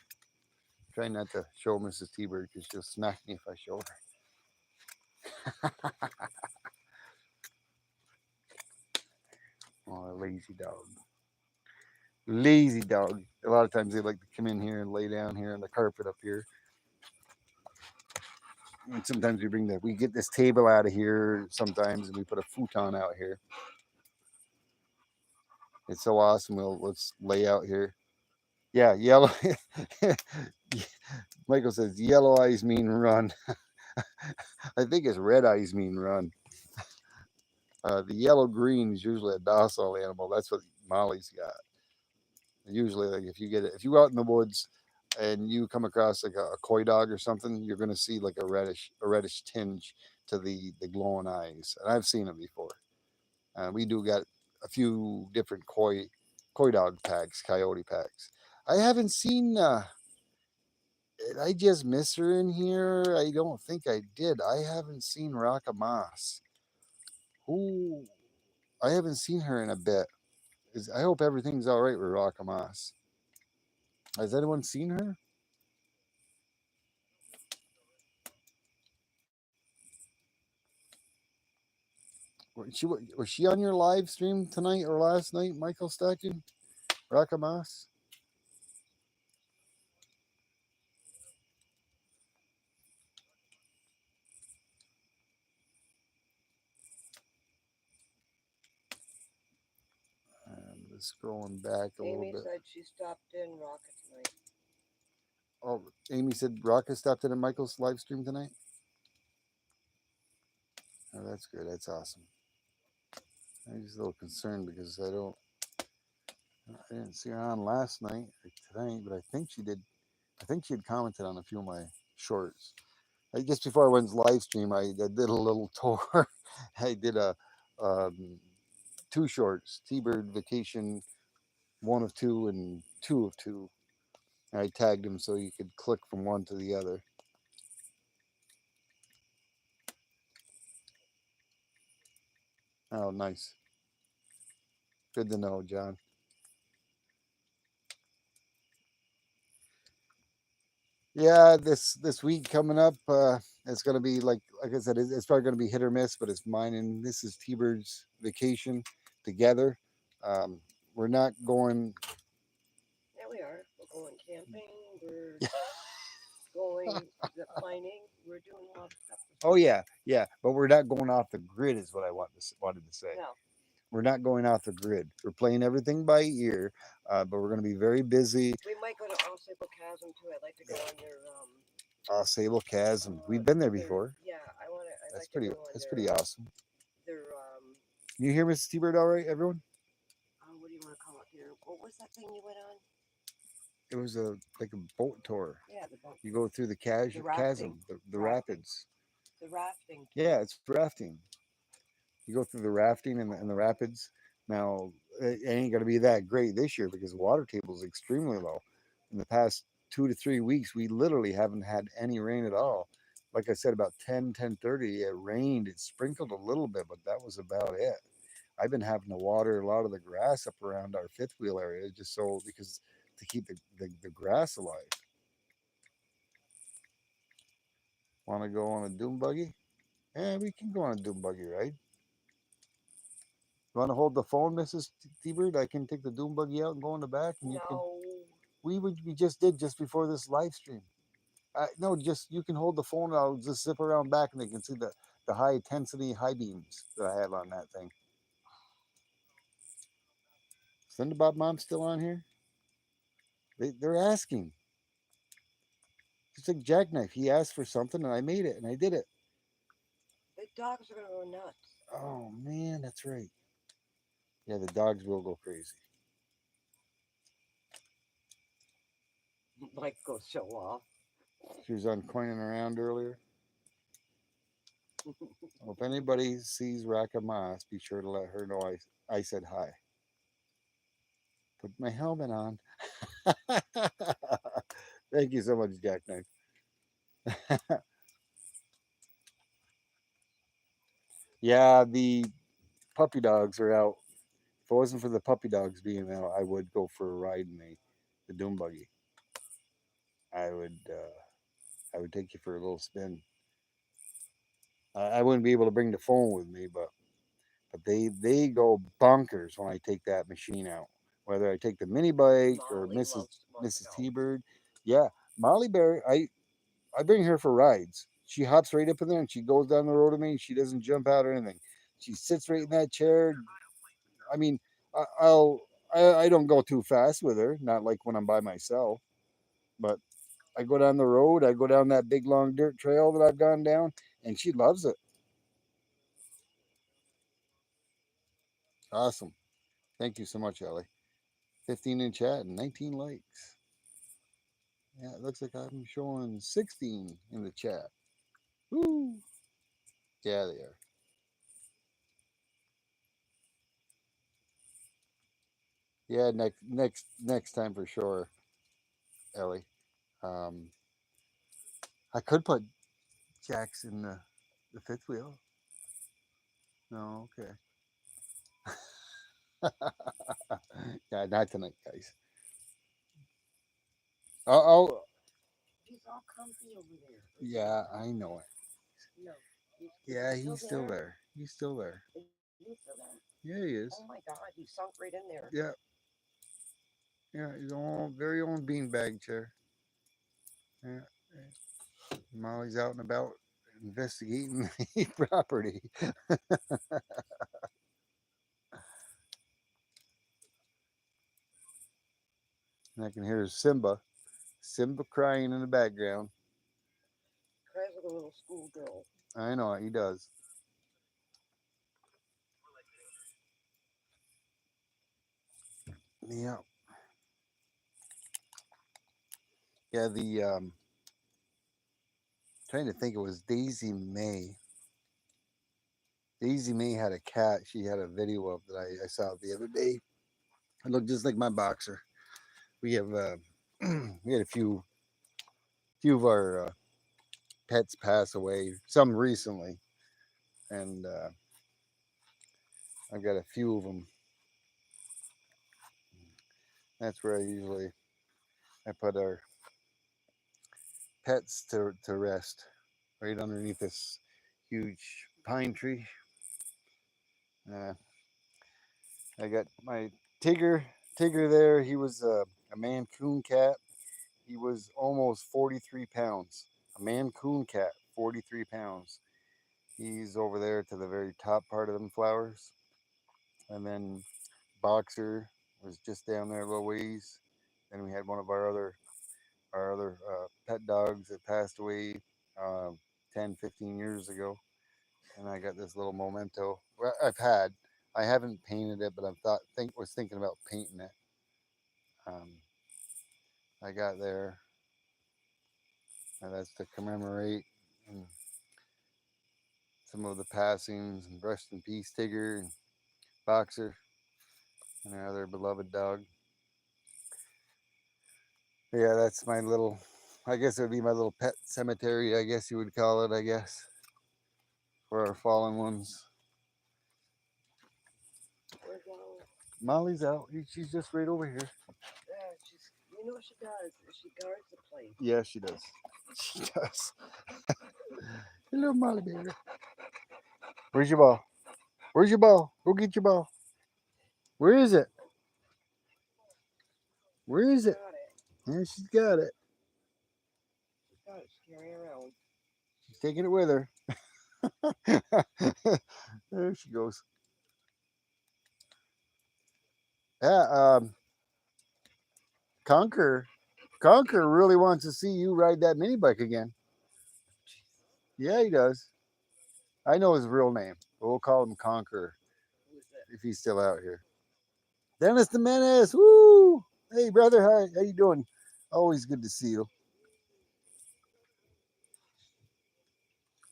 Try not to show Mrs. T-Bird because she'll smack me if I show her. Oh, a lazy dog. Lazy dog. A lot of times they like to come in here and lay down here on the carpet up here. And sometimes we get this table out of here sometimes and we put a futon out here. It's so awesome. Let's lay out here. Yeah, yellow. Michael says yellow eyes mean run. I think it's red eyes mean run. The yellow green is usually a docile animal. That's what Molly's got. Usually, like if you go out in the woods and you come across like a coy dog or something, you're going to see like a reddish tinge to the glowing eyes. And I've seen it before. We do got a few different coy dog packs, coyote packs. I haven't seen. Did I just miss her in here? I don't think I did. I haven't seen Raka Moss. Who? I haven't seen her in a bit. I hope everything's all right with Raka Moss. Has anyone seen her? Was she on your live stream tonight or last night, Michael Stacking? Raka Moss? Just scrolling back a little Amy bit. said she stopped in Rocket tonight. Oh, Amy said Raka stopped in at Michael's live stream tonight. Oh, that's good. That's awesome. I'm just a little concerned because I didn't see her on last night or tonight, but I think she did. I think she had commented on a few of my shorts. Just before I went live stream, I did a little tour. I did um, 2 shorts: T-Bird Vacation 1 of 2 and 2 of 2. And I tagged him so you could click from one to the other. Oh, nice. Good to know, John. Yeah, this week coming up, it's gonna be like I said, it's probably gonna be hit or miss, but it's mine and this is T-Bird's vacation together. Um, we're not going. Yeah, we are. We're going camping. We're going zip lining. we're doing a lot of stuff this Oh weekend. yeah, yeah, but we're not going off the grid, is what I wanted to say. No, We're not going off the grid. We're playing everything by ear, but we're going to be very busy. we might go to Osable Chasm too. I'd like to go on their Sable Chasm. We've been there their before. yeah. I'd That's like to pretty. go on That's pretty awesome. their Can you hear Mrs. T-Bird all right, everyone? oh, what do you want to call it? Their what was that thing you went on? It was a like a boat tour. Yeah, the boat, You go through the the rafting, chasm, the rafting, rapids. the rafting Yeah, tour. it's rafting. You go through the rafting and the rapids. Now, it ain't going to be that great this year because the water table is extremely low. In the past 2 to 3 weeks, we literally haven't had any rain at all. Like I said, about 10:30, it rained. It sprinkled a little bit, but that was about it. I've been having to water a lot of the grass up around our fifth wheel area just so because to keep the grass alive. Want to go on a doom buggy? Yeah, we can go on a doom buggy ride. You want to hold the phone, Mrs. T-Bird? I can take the doom buggy out and go in the back, and you can. No, We just did just before this live stream. No, just you can hold the phone. And I'll just zip around back, and they can see the high intensity high beams that I have on that thing. Is Thunderbob Mom still on here? They're asking. It's like Jackknife. He asked for something, and I made it, and I did it. the dogs are gonna go nuts. Oh man, that's right. Yeah, the dogs will go crazy. Like go show off. She was on coining around earlier. Well, if anybody sees Raka Moss, be sure to let her know I said hi. Put my helmet on. Thank you so much, Jackknife. Yeah, the puppy dogs are out. If it wasn't for the puppy dogs being out, I would go for a ride in the doom buggy. I would I would take you for a little spin. I wouldn't be able to bring the phone with me, but they go bonkers when I take that machine out. Whether I take the mini bike or Molly wants to Mrs. go. T Bird, yeah, Molly Bear. I bring her for rides. She hops right up in there and she goes down the road with me. She doesn't jump out or anything. She sits right in that chair. I mean, I, I'll I don't go too fast with her, not like when I'm by myself, but I go down the road. I go down that big long dirt trail that I've gone down, and she loves it. Awesome. Thank you so much, Ellie. 15 in chat and 19 likes. Yeah, it looks like I'm showing 16 in the chat. Woo! Yeah, they are. Yeah, next time for sure, Ellie. Um, I could put Jax in the fifth wheel. No, okay. Yeah, not tonight, guys. Oh, He's all comfy over there. yeah, I know it. No, is he Yeah, still he's still there? there. He's still there. Is he still there? Yeah, he Oh is. my God, he sunk right in there. Yeah, yeah, his own very own beanbag chair. Yeah, Molly's out and about investigating the property. And I can hear Simba crying in the background. Cries like a little schoolgirl. I know he does. Yeah, yeah. The trying to think, it was Daisy May. Daisy May had a cat. She had a video of that I saw the other day. It looked just like my boxer. We have we had a few of our pets pass away. Some recently, and I've got a few of them. That's where I put our pets to rest, right underneath this huge pine tree. Uh, I got my Tigger. Tigger there. He was a Mancoon cat. He was almost 43 pounds. A Mancoon cat, 43 pounds. He's over there to the very top part of them flowers. And then Boxer was just down there a little ways. Then we had one of our other pet dogs that passed away uh, 10, 15 years ago. And I got this little memento. Well, I haven't painted it, but was thinking about painting it. Um, I got there, and that's to commemorate and some of the passings and rest in peace, Tigger and Boxer and our other beloved dog. Yeah, that's my little. I guess it would be my little pet cemetery. I guess you would call it. I guess for our fallen ones. Where's Molly? Molly's out. She's just right over here. Yeah, she's. You know what she does? She guards the place. Yeah, she does. She does. Hello, Molly baby. Where's your ball? Where's your ball? Go get your ball. Where is it? Where is it? Got it. Yeah, she's got it. She's got it. She's carrying it around. She's taking it with her. There she goes. Yeah, Conquer really wants to see you ride that mini bike again. Yeah, he does. I know his real name, but we'll call him Conqueror Who's it? if he's still out here. Dennis the Menace. Woo! Hey, brother. Hi. How you doing? Always good to see you.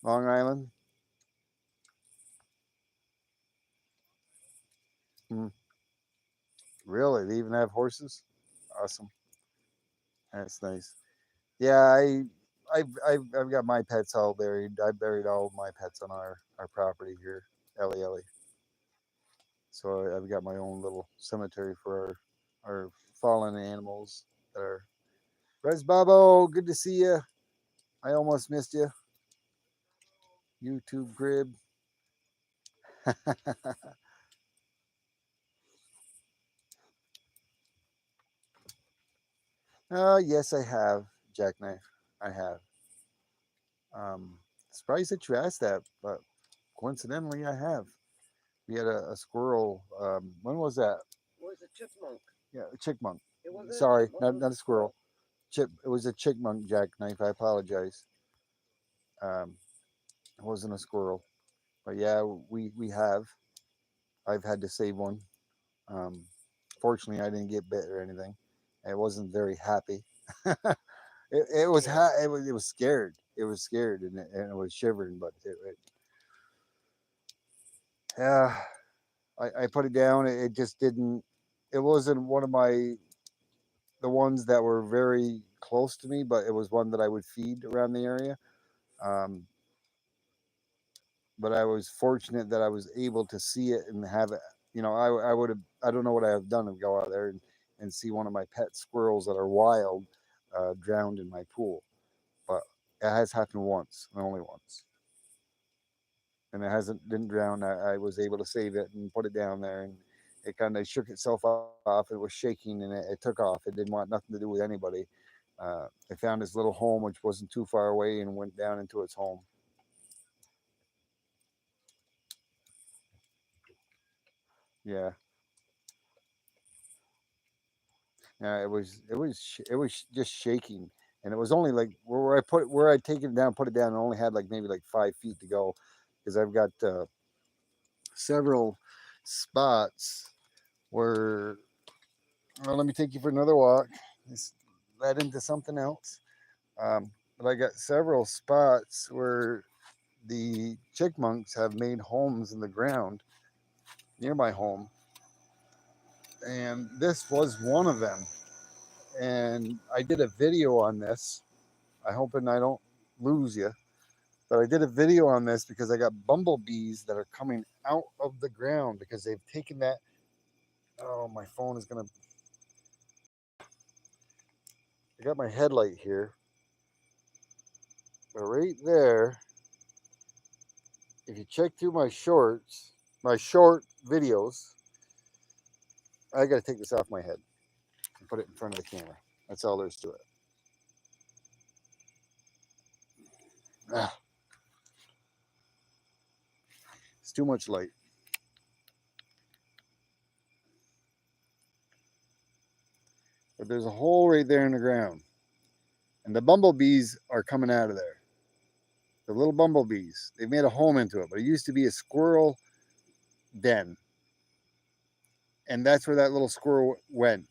Long Island. Hmm. Really? They even have horses? Awesome. That's nice. Yeah, I've got my pets all buried. I buried all of my pets on our property here, Ellie Ellie. So I've got my own little cemetery for our fallen animals that are. Res Babo, good to see you. I almost missed you. YouTube Crib. Yes, I have, Jackknife. I have. Surprised that you asked that, but coincidentally, I have. We had a squirrel. When was that? Was a chipmunk. Yeah, a chickmunk. It wasn't a Sorry, chipmunk. It was not a squirrel. It was a chickmunk jackknife. I apologize. Um, it wasn't a squirrel, but yeah, we have. I've had to save one. Um, Fortunately, I didn't get bit or anything. I wasn't very happy. It was Yeah. it was scared. It was scared and it was shivering, but yeah, I put it down. It just didn't. It wasn't one of the ones that were very close to me, but it was one that I would feed around the area. Um, but I was fortunate that I was able to see it and have it. You know, I would have. I don't know what I have done to go out there and see one of my pet squirrels that are wild drowned in my pool. But it has happened once and only once, and it hasn't didn't drown. I was able to save it and put it down there, and it kind of shook itself off. It was shaking, and it took off. It didn't want nothing to do with anybody. It found its little home, which wasn't too far away, and went down into its home. Yeah, yeah. It was just shaking, and it was only like where I take it down, put it down. It only had like maybe like 5 feet to go, because I've got several spots where. Well, let me take you for another walk. This led into something else. But I got several spots where the chickmunks have made homes in the ground near my home, and this was one of them. And I did a video on this. I hoping I don't lose you, but I did a video on this because I got bumblebees that are coming out of the ground because they've taken that. Oh, my phone is gonna. I got my headlight here, but right there, if you check through my short videos, I got to take this off my head and put it in front of the camera. That's all there is to it. Ah. It's too much light. But there's a hole right there in the ground. And the bumblebees are coming out of there. The little bumblebees. They've made a home into it. But it used to be a squirrel den. And that's where that little squirrel went.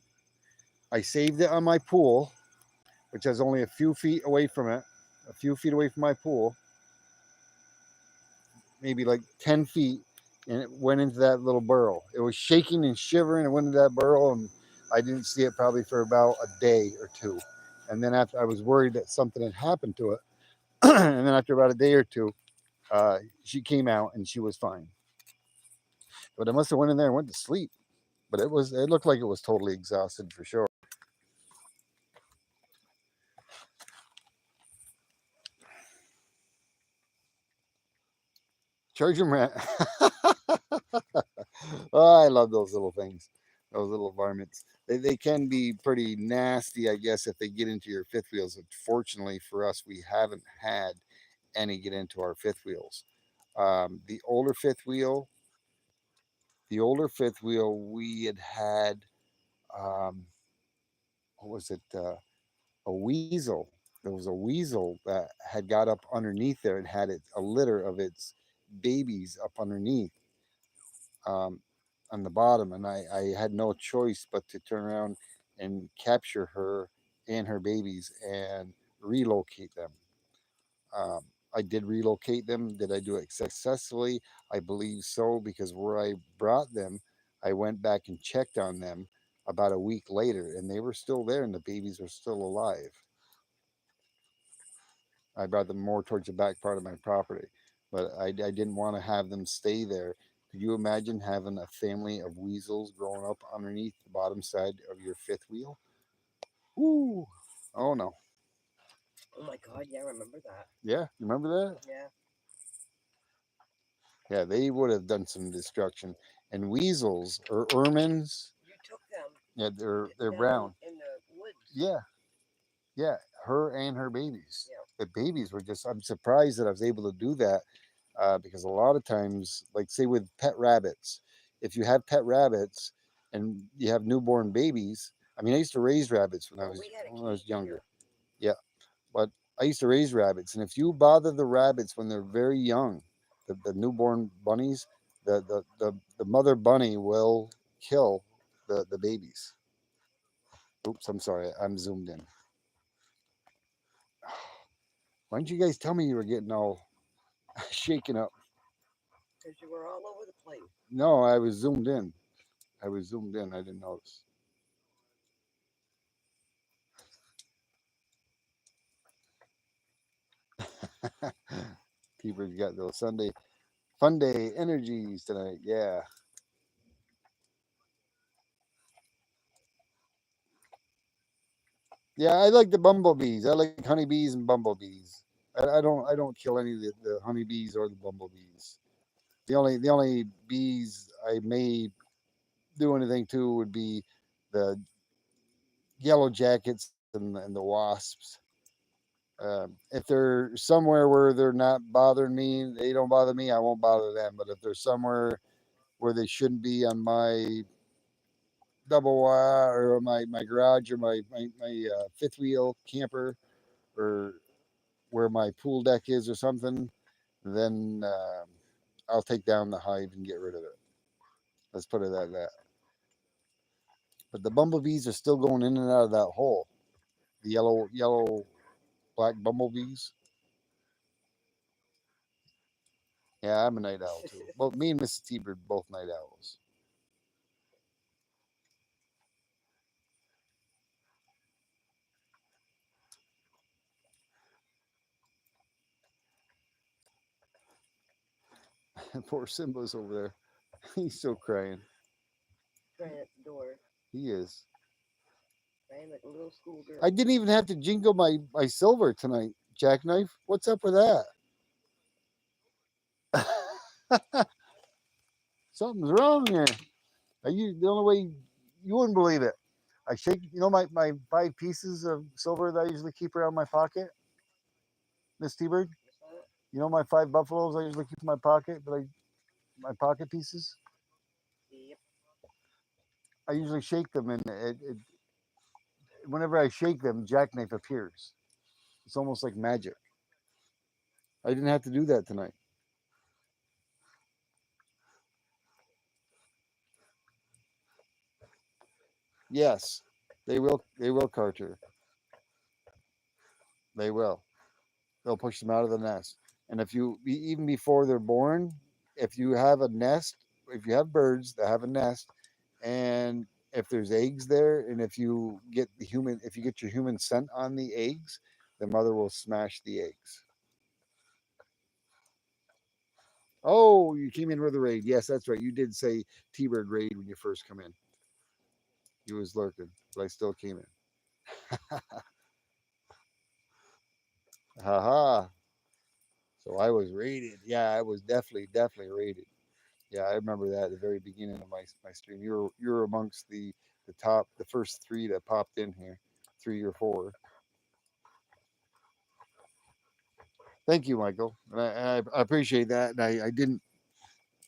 I saved it on my pool, which is only a few feet away from it. A few feet away from my pool. Maybe like 10 feet. And it went into that little burrow. It was shaking and shivering. It went into that burrow. And I didn't see it probably for about a day or two. And then after I was worried that something had happened to it. And then after about a day or two, she came out and she was fine. But I must have went in there and went to sleep. But it looked like it was totally exhausted for sure. Charge them rent. Oh, I love those little things, those little varmints. They can be pretty nasty, I guess, if they get into your fifth wheels. Fortunately for us, we haven't had any get into our fifth wheels. The older fifth wheel, we had what was it? A weasel. There was a weasel that had got up underneath there and had a litter of its babies up underneath um, on the bottom, and I had no choice but to turn around and capture her and her babies and relocate them. Um, I did relocate them. Did I do it successfully? I believe so, because where I brought them, I went back and checked on them about a week later, and they were still there, and the babies were still alive. I brought them more towards the back part of my property, but I didn't want to have them stay there. Could you imagine having a family of weasels growing up underneath the bottom side of your fifth wheel? Woo! Oh no. Oh my God, yeah, I remember that. Yeah, remember that? Yeah. Yeah, they would have done some destruction. And weasels or ermines, You took them yeah, they're down brown. in the woods. Yeah, yeah, her and her babies. Yeah. The babies were just. I'm surprised that I was able to do that, because a lot of times, like say with pet rabbits, if you have pet rabbits and you have newborn babies. I mean, I used to raise rabbits when I Well, was we had a when I was cage younger. too. Yeah, but I used to raise rabbits, and if you bother the rabbits when they're very young, the newborn bunnies, the mother bunny will kill the babies. Oops, I'm sorry, I'm zoomed in. Why didn't you guys tell me you were getting all shaken up? Because you were all over the place. No, I was zoomed in. I was zoomed in. I didn't notice. Keeper's got those Sunday fun day energies tonight. Yeah. Yeah, I like the bumblebees. I like honeybees and bumblebees. I don't kill any of the honeybees or the bumblebees. The only bees I may do anything to would be the yellow jackets and the wasps. If they're somewhere where they're not bothering me, they don't bother me. I won't bother them. But if they're somewhere where they shouldn't be on my double wide or my garage or my fifth wheel camper, or where my pool deck is or something, then I'll take down the hive and get rid of it. Let's put it like that. But the bumblebees are still going in and out of that hole. The yellow, black bumblebees. Yeah, I'm a night owl too. Both me and Mrs. T-Bird both night owls. Poor Simba's over there. He's still crying. Crying at the door. He is. Crying like a little schoolgirl. I didn't even have to jingle my silver tonight, Jackknife. What's up with that? Something's wrong here. The only way you wouldn't believe it. I shake, my 5 pieces of silver that I usually keep around my pocket, Miss T-Bird. What's that? My 5 buffaloes I usually keep in my pocket, but I my pocket pieces. Yep. I usually shake them, and whenever I shake them, jackknife appears. It's almost like magic. I didn't have to do that tonight. Yes, they will. They will, Carter. They will. They'll push them out of the nest. And if you even before they're born, if you have a nest, if you have birds that have a nest, and if there's eggs there, and if you get your human scent on the eggs, the mother will smash the eggs. Oh, you came in with a raid. Yes, that's right. You did say T-bird raid when you first come in. You was lurking, but I still came in. Ha ha. So I was raided. Yeah, I was definitely raided. Yeah, I remember that at the very beginning of my stream. You were amongst the first three that popped in here, 3 or 4. Thank you, Michael. And I appreciate that. And I didn't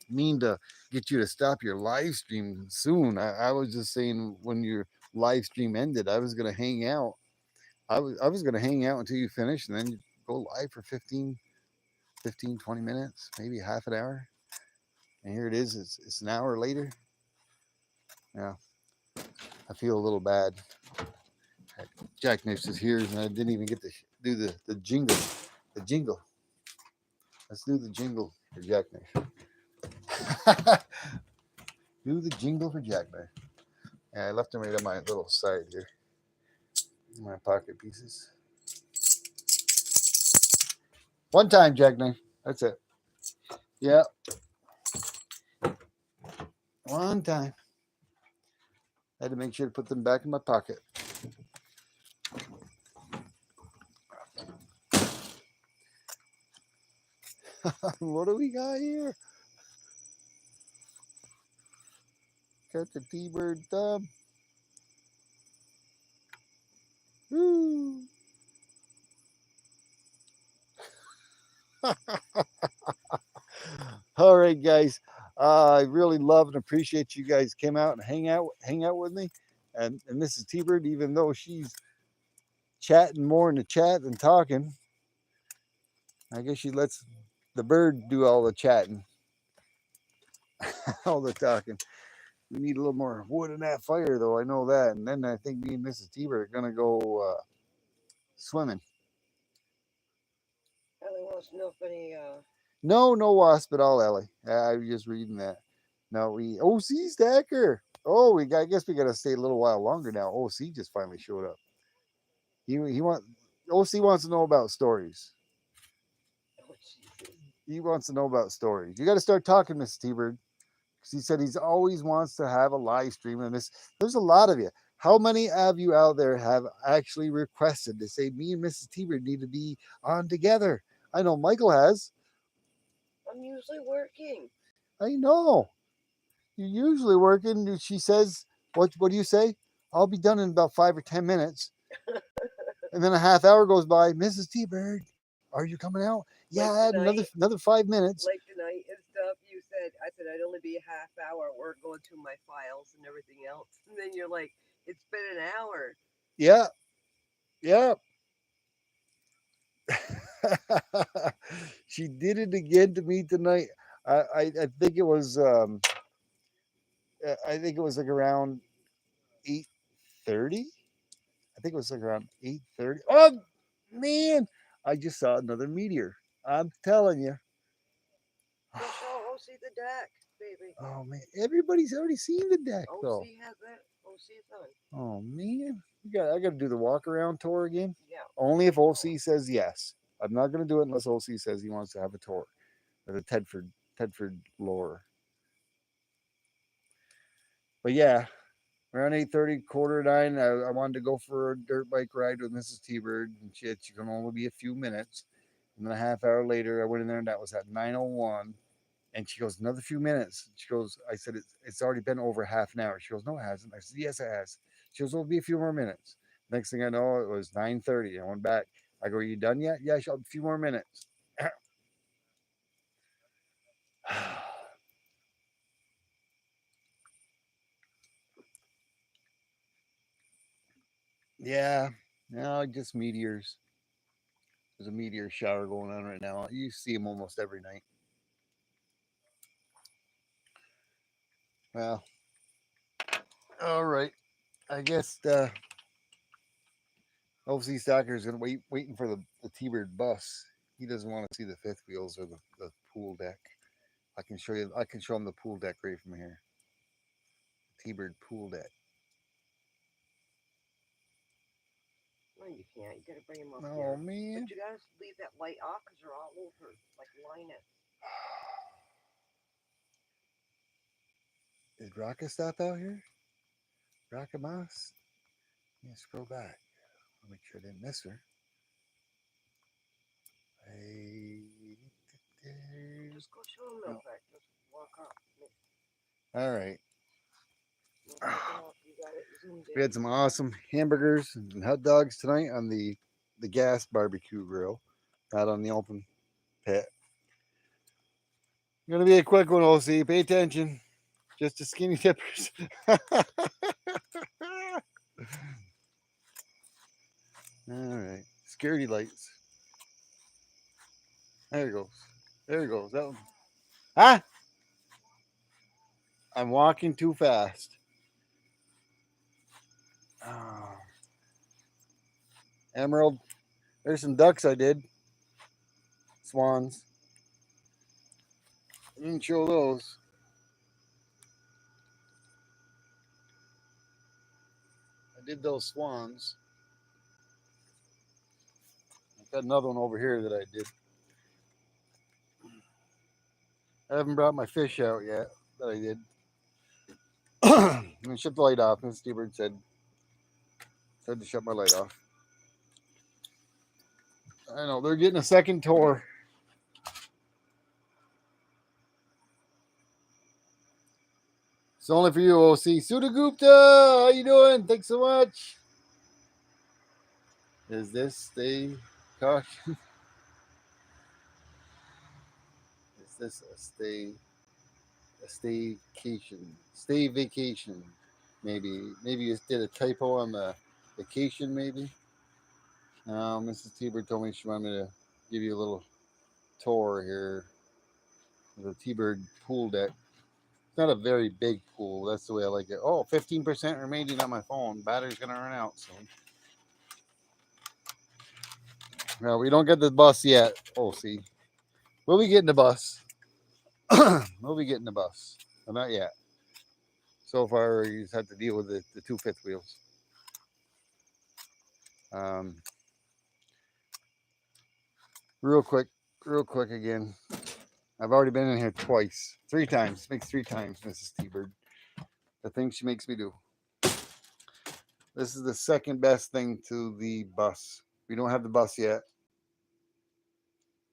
mean to get you to stop your live stream soon. I was just saying when your live stream ended, I was gonna hang out. I was gonna hang out until you finished and then go live for 20 minutes, maybe half an hour. And here it is. It's an hour later. Yeah, I feel a little bad. Jack Nix is here, and I didn't even get to do the jingle. The jingle. Let's do the jingle for Jack Nix. Do the jingle for Jack Nix. Yeah, I left them right on my little side here. My pocket pieces. One time, Jack Nix. That's it. Yeah, one time. I had to make sure to put them back in my pocket. What do we got here? Got the T-bird thumb. Woo. All right, guys. I really love and appreciate you guys came out and hang out with me. And Mrs. T-Bird, even though she's chatting more in the chat than talking, I guess she lets the bird do all the chatting, all the talking. We need a little more wood in that fire, though. I know that. And then I think me and Mrs. T-Bird are gonna go swimming. Ellie wants to know if any No, no wasp at all, Ellie. I was just reading that. No, we OC Stacker. Oh, I guess we gotta stay a little while longer now. OC just finally showed up. He want OC wants to know about stories. oh Jesus. He wants to know about stories. You got to start talking, Mr. T-Bird, because he said he's always wants to have a live stream. And there's a lot of you. How many of you out there have actually requested to say me and Mrs. T-Bird need to be on together? I know Michael has. I'm usually working. I know. You're usually working. She says, what do you say? I'll be done in about 5 or 10 minutes. And then a half hour goes by. Mrs. T-Bird, are you coming out? Yeah, Like another tonight, 5 minutes. like tonight and stuff. I said I'd only be a half hour at work going through my files and everything else. And then you're like, it's been an hour. Yeah, yeah. She did it again to me tonight. I think it was I think it was like around 8:30. I think it was like around 8:30. Oh man, I just saw another meteor. I'm telling you. Go see the deck, baby. Oh man, everybody's already seen the deck though. OC has that. OC is on. Oh man, I got to do the walk around tour again. Yeah. Only if OC says yes. I'm not going to do it unless OC says he wants to have a tour of the Tedford lore. But yeah, around 8:30, quarter to 9, I wanted to go for a dirt bike ride with Mrs. T-Bird, and she can only be a few minutes. And then a half hour later, I went in there, and that was at 9:01. And she goes, another few minutes. She goes, I said, it's already been over half an hour. She goes, no, it hasn't. I said, yes, it has. She goes, it'll be a few more minutes. Next thing I know, it was 9:30. I went back. I go, are you done yet? Yeah, a few more minutes. Yeah, no, just meteors. There's a meteor shower going on right now. You see them almost every night. Well, all right. I guess OC Stalker is gonna waiting for the T-Bird bus. He doesn't want to see the fifth wheels or the pool deck. I can show you. I can show him the pool deck right from here. T-Bird pool deck. No, you can't. You gotta bring them up Oh here. man, But you gotta leave that light off because they're all over. Like line it. did Rocka stop out here? Rocka Moss. Yeah, scroll back. I'll make sure I didn't miss her. Just go show them real No. quick. Just walk up. All right. You got it zoomed We in. had some awesome hamburgers and hot dogs tonight on the gas barbecue grill, not on the open pit. Gonna be a quick one, OC. Pay attention. Just a skinny dippers. All right. Security lights. There it goes. There it goes. That one. Huh? I'm walking too fast. Oh. Emerald. There's some ducks I did. Swans. I didn't show those. I did those swans. I've got another one over here that I did. I haven't brought my fish out yet that I did. I'm gonna shut the light off. Miss Stewart said to shut my light off. I know they're getting a second tour. It's only for you, OC. Sudagupta, how you doing? Thanks so much. Is this stay caution? Is this a staycation? Stay vacation? Maybe you did a typo on the vacation. Maybe. No, Mrs. T-Bird told me she wanted me to give you a little tour here of the T-Bird pool deck. It's not a very big pool. That's the way I like it. Oh, 15% remaining on my phone. Battery's going to run out soon. No, we don't get the bus yet. Oh, see. We'll be getting the bus. We'll be getting the bus. But not yet. So far, you just have to deal with the two fifth wheels. Um, real quick again. I've already been in here twice. 3 times. Makes 3 times, Mrs. T-Bird. The thing she makes me do. This is the second best thing to the bus. We don't have the bus yet.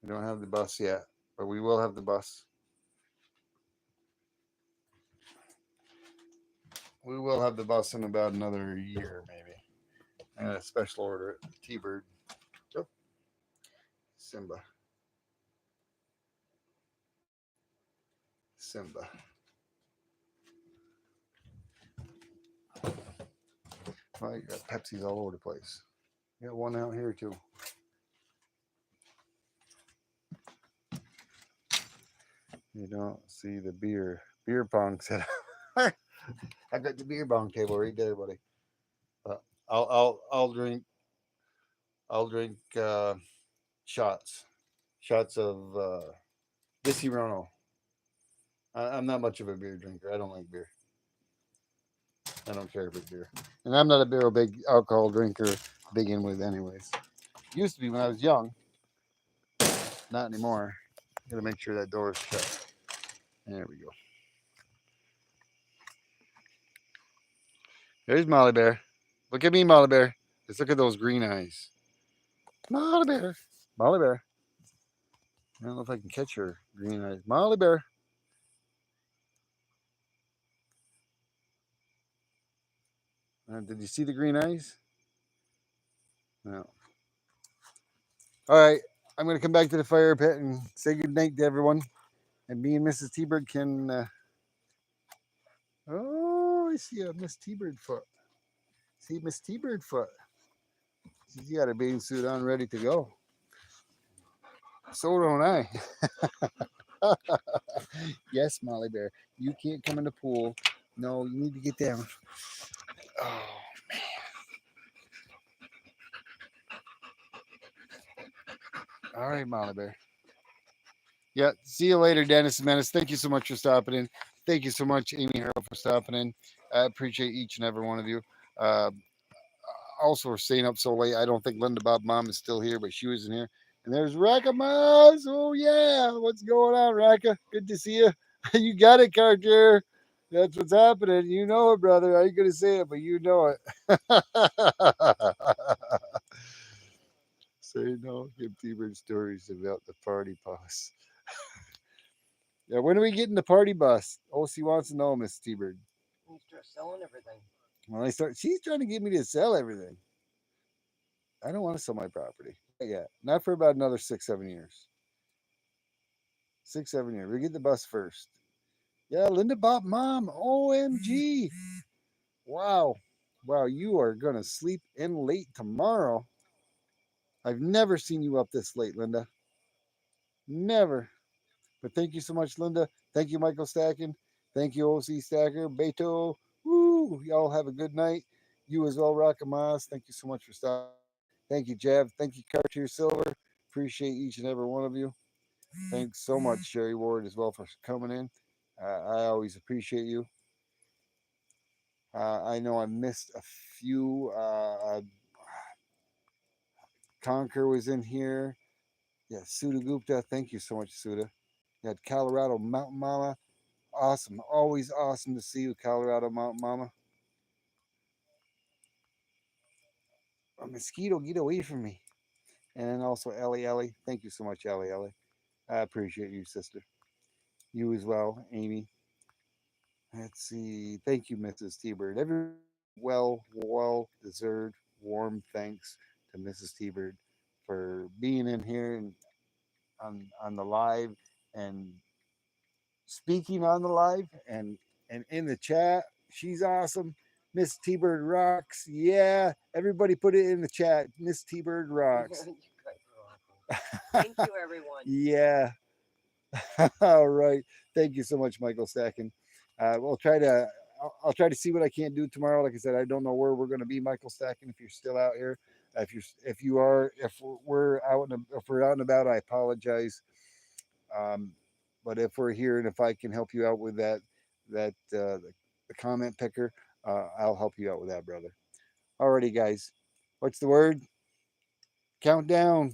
We don't have the bus yet, but we will have the bus. We will have the bus in about another year, maybe. And a special order at T-Bird. Oh, Simba. Simba. Well, you got Pepsi's all over the place. You got one out here too. You don't see the beer pong set up. I got the beer pong table right there, buddy. I'll drink shots of Disaronno. I'm not much of a beer drinker. I don't like beer. I don't care for beer, and I'm not a big alcohol drinker to begin with, anyways. Used to be when I was young. Not anymore. Gotta make sure that door is shut. There we go. There's Molly Bear. Look at me, Molly Bear. Just look at those green eyes. Molly Bear. Molly Bear. I don't know if I can catch her green eyes. Molly Bear. Did you see the green eyes? No. All right. I'm going to come back to the fire pit and say good night to everyone. And me and Mrs. T-Bird can. Oh, I see a Miss T-Bird foot. See Miss T-Bird foot. She's got her bathing suit on, ready to go. So don't I. Yes, Molly Bear, you can't come in the pool. No, you need to get down. Oh, all right, Molly Bear. Yeah, see you later, Dennis Menace. Thank you so much for stopping in. Thank you so much, Amy Harrell, for stopping in. I appreciate each and every one of you. Uh, Also, for staying up so late. I don't think Linda Bob Mom is still here, but she was in here. And there's Raka Mouse. Oh, yeah. What's going on, Raka? Good to see you. You got it, Carter. That's what's happening. You know it, brother. I ain't going to say it, but you know it. Say no. Give T-Bird stories about the party bus. Yeah, when are we getting the party bus? OC wants to know, Miss T-Bird. You start selling everything. When I start, she's trying to get me to sell everything. I don't want to sell my property. Not yet. Not for about another 6, 7 years. 6, 7 years. We get the bus first. Yeah, Linda Bob Mom. OMG. Wow. Wow, you are going to sleep in late tomorrow. I've never seen you up this late, Linda. Never. But thank you so much, Linda. Thank you, Michael Stacking. Thank you, OC Stacker. Beto. Woo. Y'all have a good night. You as well, Rakamas. Thank you so much for stopping. Thank you, Jab. Thank you, Cartier Silver. Appreciate each and every one of you. Thanks so much, Sherry Ward, as well, for coming in. I always appreciate you. I know I missed a few. Conquer was in here. Yeah, Suda Gupta. Thank you so much, Suda. You had Colorado Mountain Mama. Awesome. Always awesome to see you, Colorado Mountain Mama. A mosquito, get away from me. And then also Ellie Ellie. Thank you so much, Ellie Ellie. I appreciate you, sister. You as well, Amy. Let's see. Thank you, Mrs. T-Bird. Every well deserved warm thanks to Mrs. T-Bird for being in here and on the live and speaking on the live and in the chat. She's awesome. Miss T-Bird rocks. Yeah, everybody put it in the chat. Miss T-Bird rocks. You guys are awesome. Thank you, everyone. Yeah. All right. Thank you so much, Michael Stacking. We'll try to. I'll try to see what I can't do tomorrow. Like I said, I don't know where we're going to be, Michael Stacking. If you're still out here, if you are, if we're out and if we're out and about, I apologize. Um, but if we're here and if I can help you out with the comment picker, I'll help you out with that, brother. Alrighty, guys. What's the word? Countdown.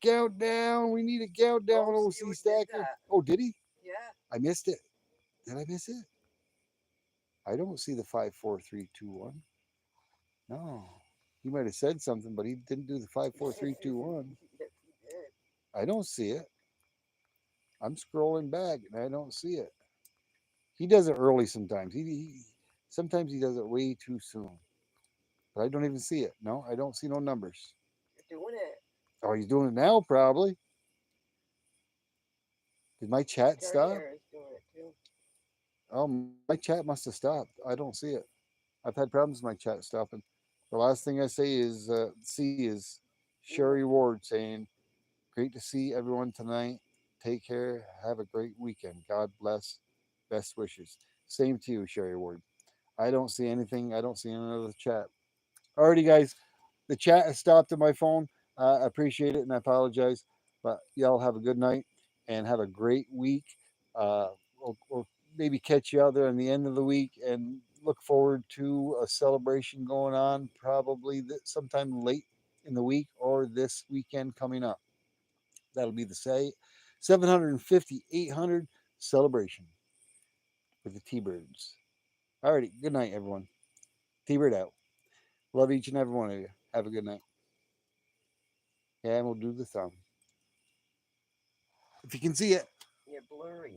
Countdown. We need a countdown, Oh, OC Stewart did Stacker. that. Oh, did he? Yeah. I missed it. Did I miss it? I don't see the 5, 4, 3, 2, 1. No. He might have said something, but he didn't do the 5, 4, 3, 2, 1. Yes, he did. I don't see it. I'm scrolling back and I don't see it. He does it early sometimes. Sometimes he does it way too soon. But I don't even see it. No, I don't see no numbers. You're doing it. Oh, he's doing it now, probably. Did my chat stop? Carrier is doing it too. Oh, my chat must have stopped. I don't see it. I've had problems with my chat stopping. The last thing I say is Sherry Ward saying, "Great to see everyone tonight. Take care. Have a great weekend. God bless. Best wishes." Same to you, Sherry Ward. I don't see anything. I don't see another chat. Alrighty, guys. The chat has stopped on my phone. I appreciate it and I apologize. But y'all have a good night and have a great week. We'll maybe catch you out there in the end of the week and look forward to a celebration going on probably sometime late in the week or this weekend coming up. That'll be the 750, 800 celebration with the T-Birds. Alrighty, good night, everyone. T-Bird out. Love each and every one of you. Have a good night. Yeah, and we'll do the thumb. If you can see it. You're blurry.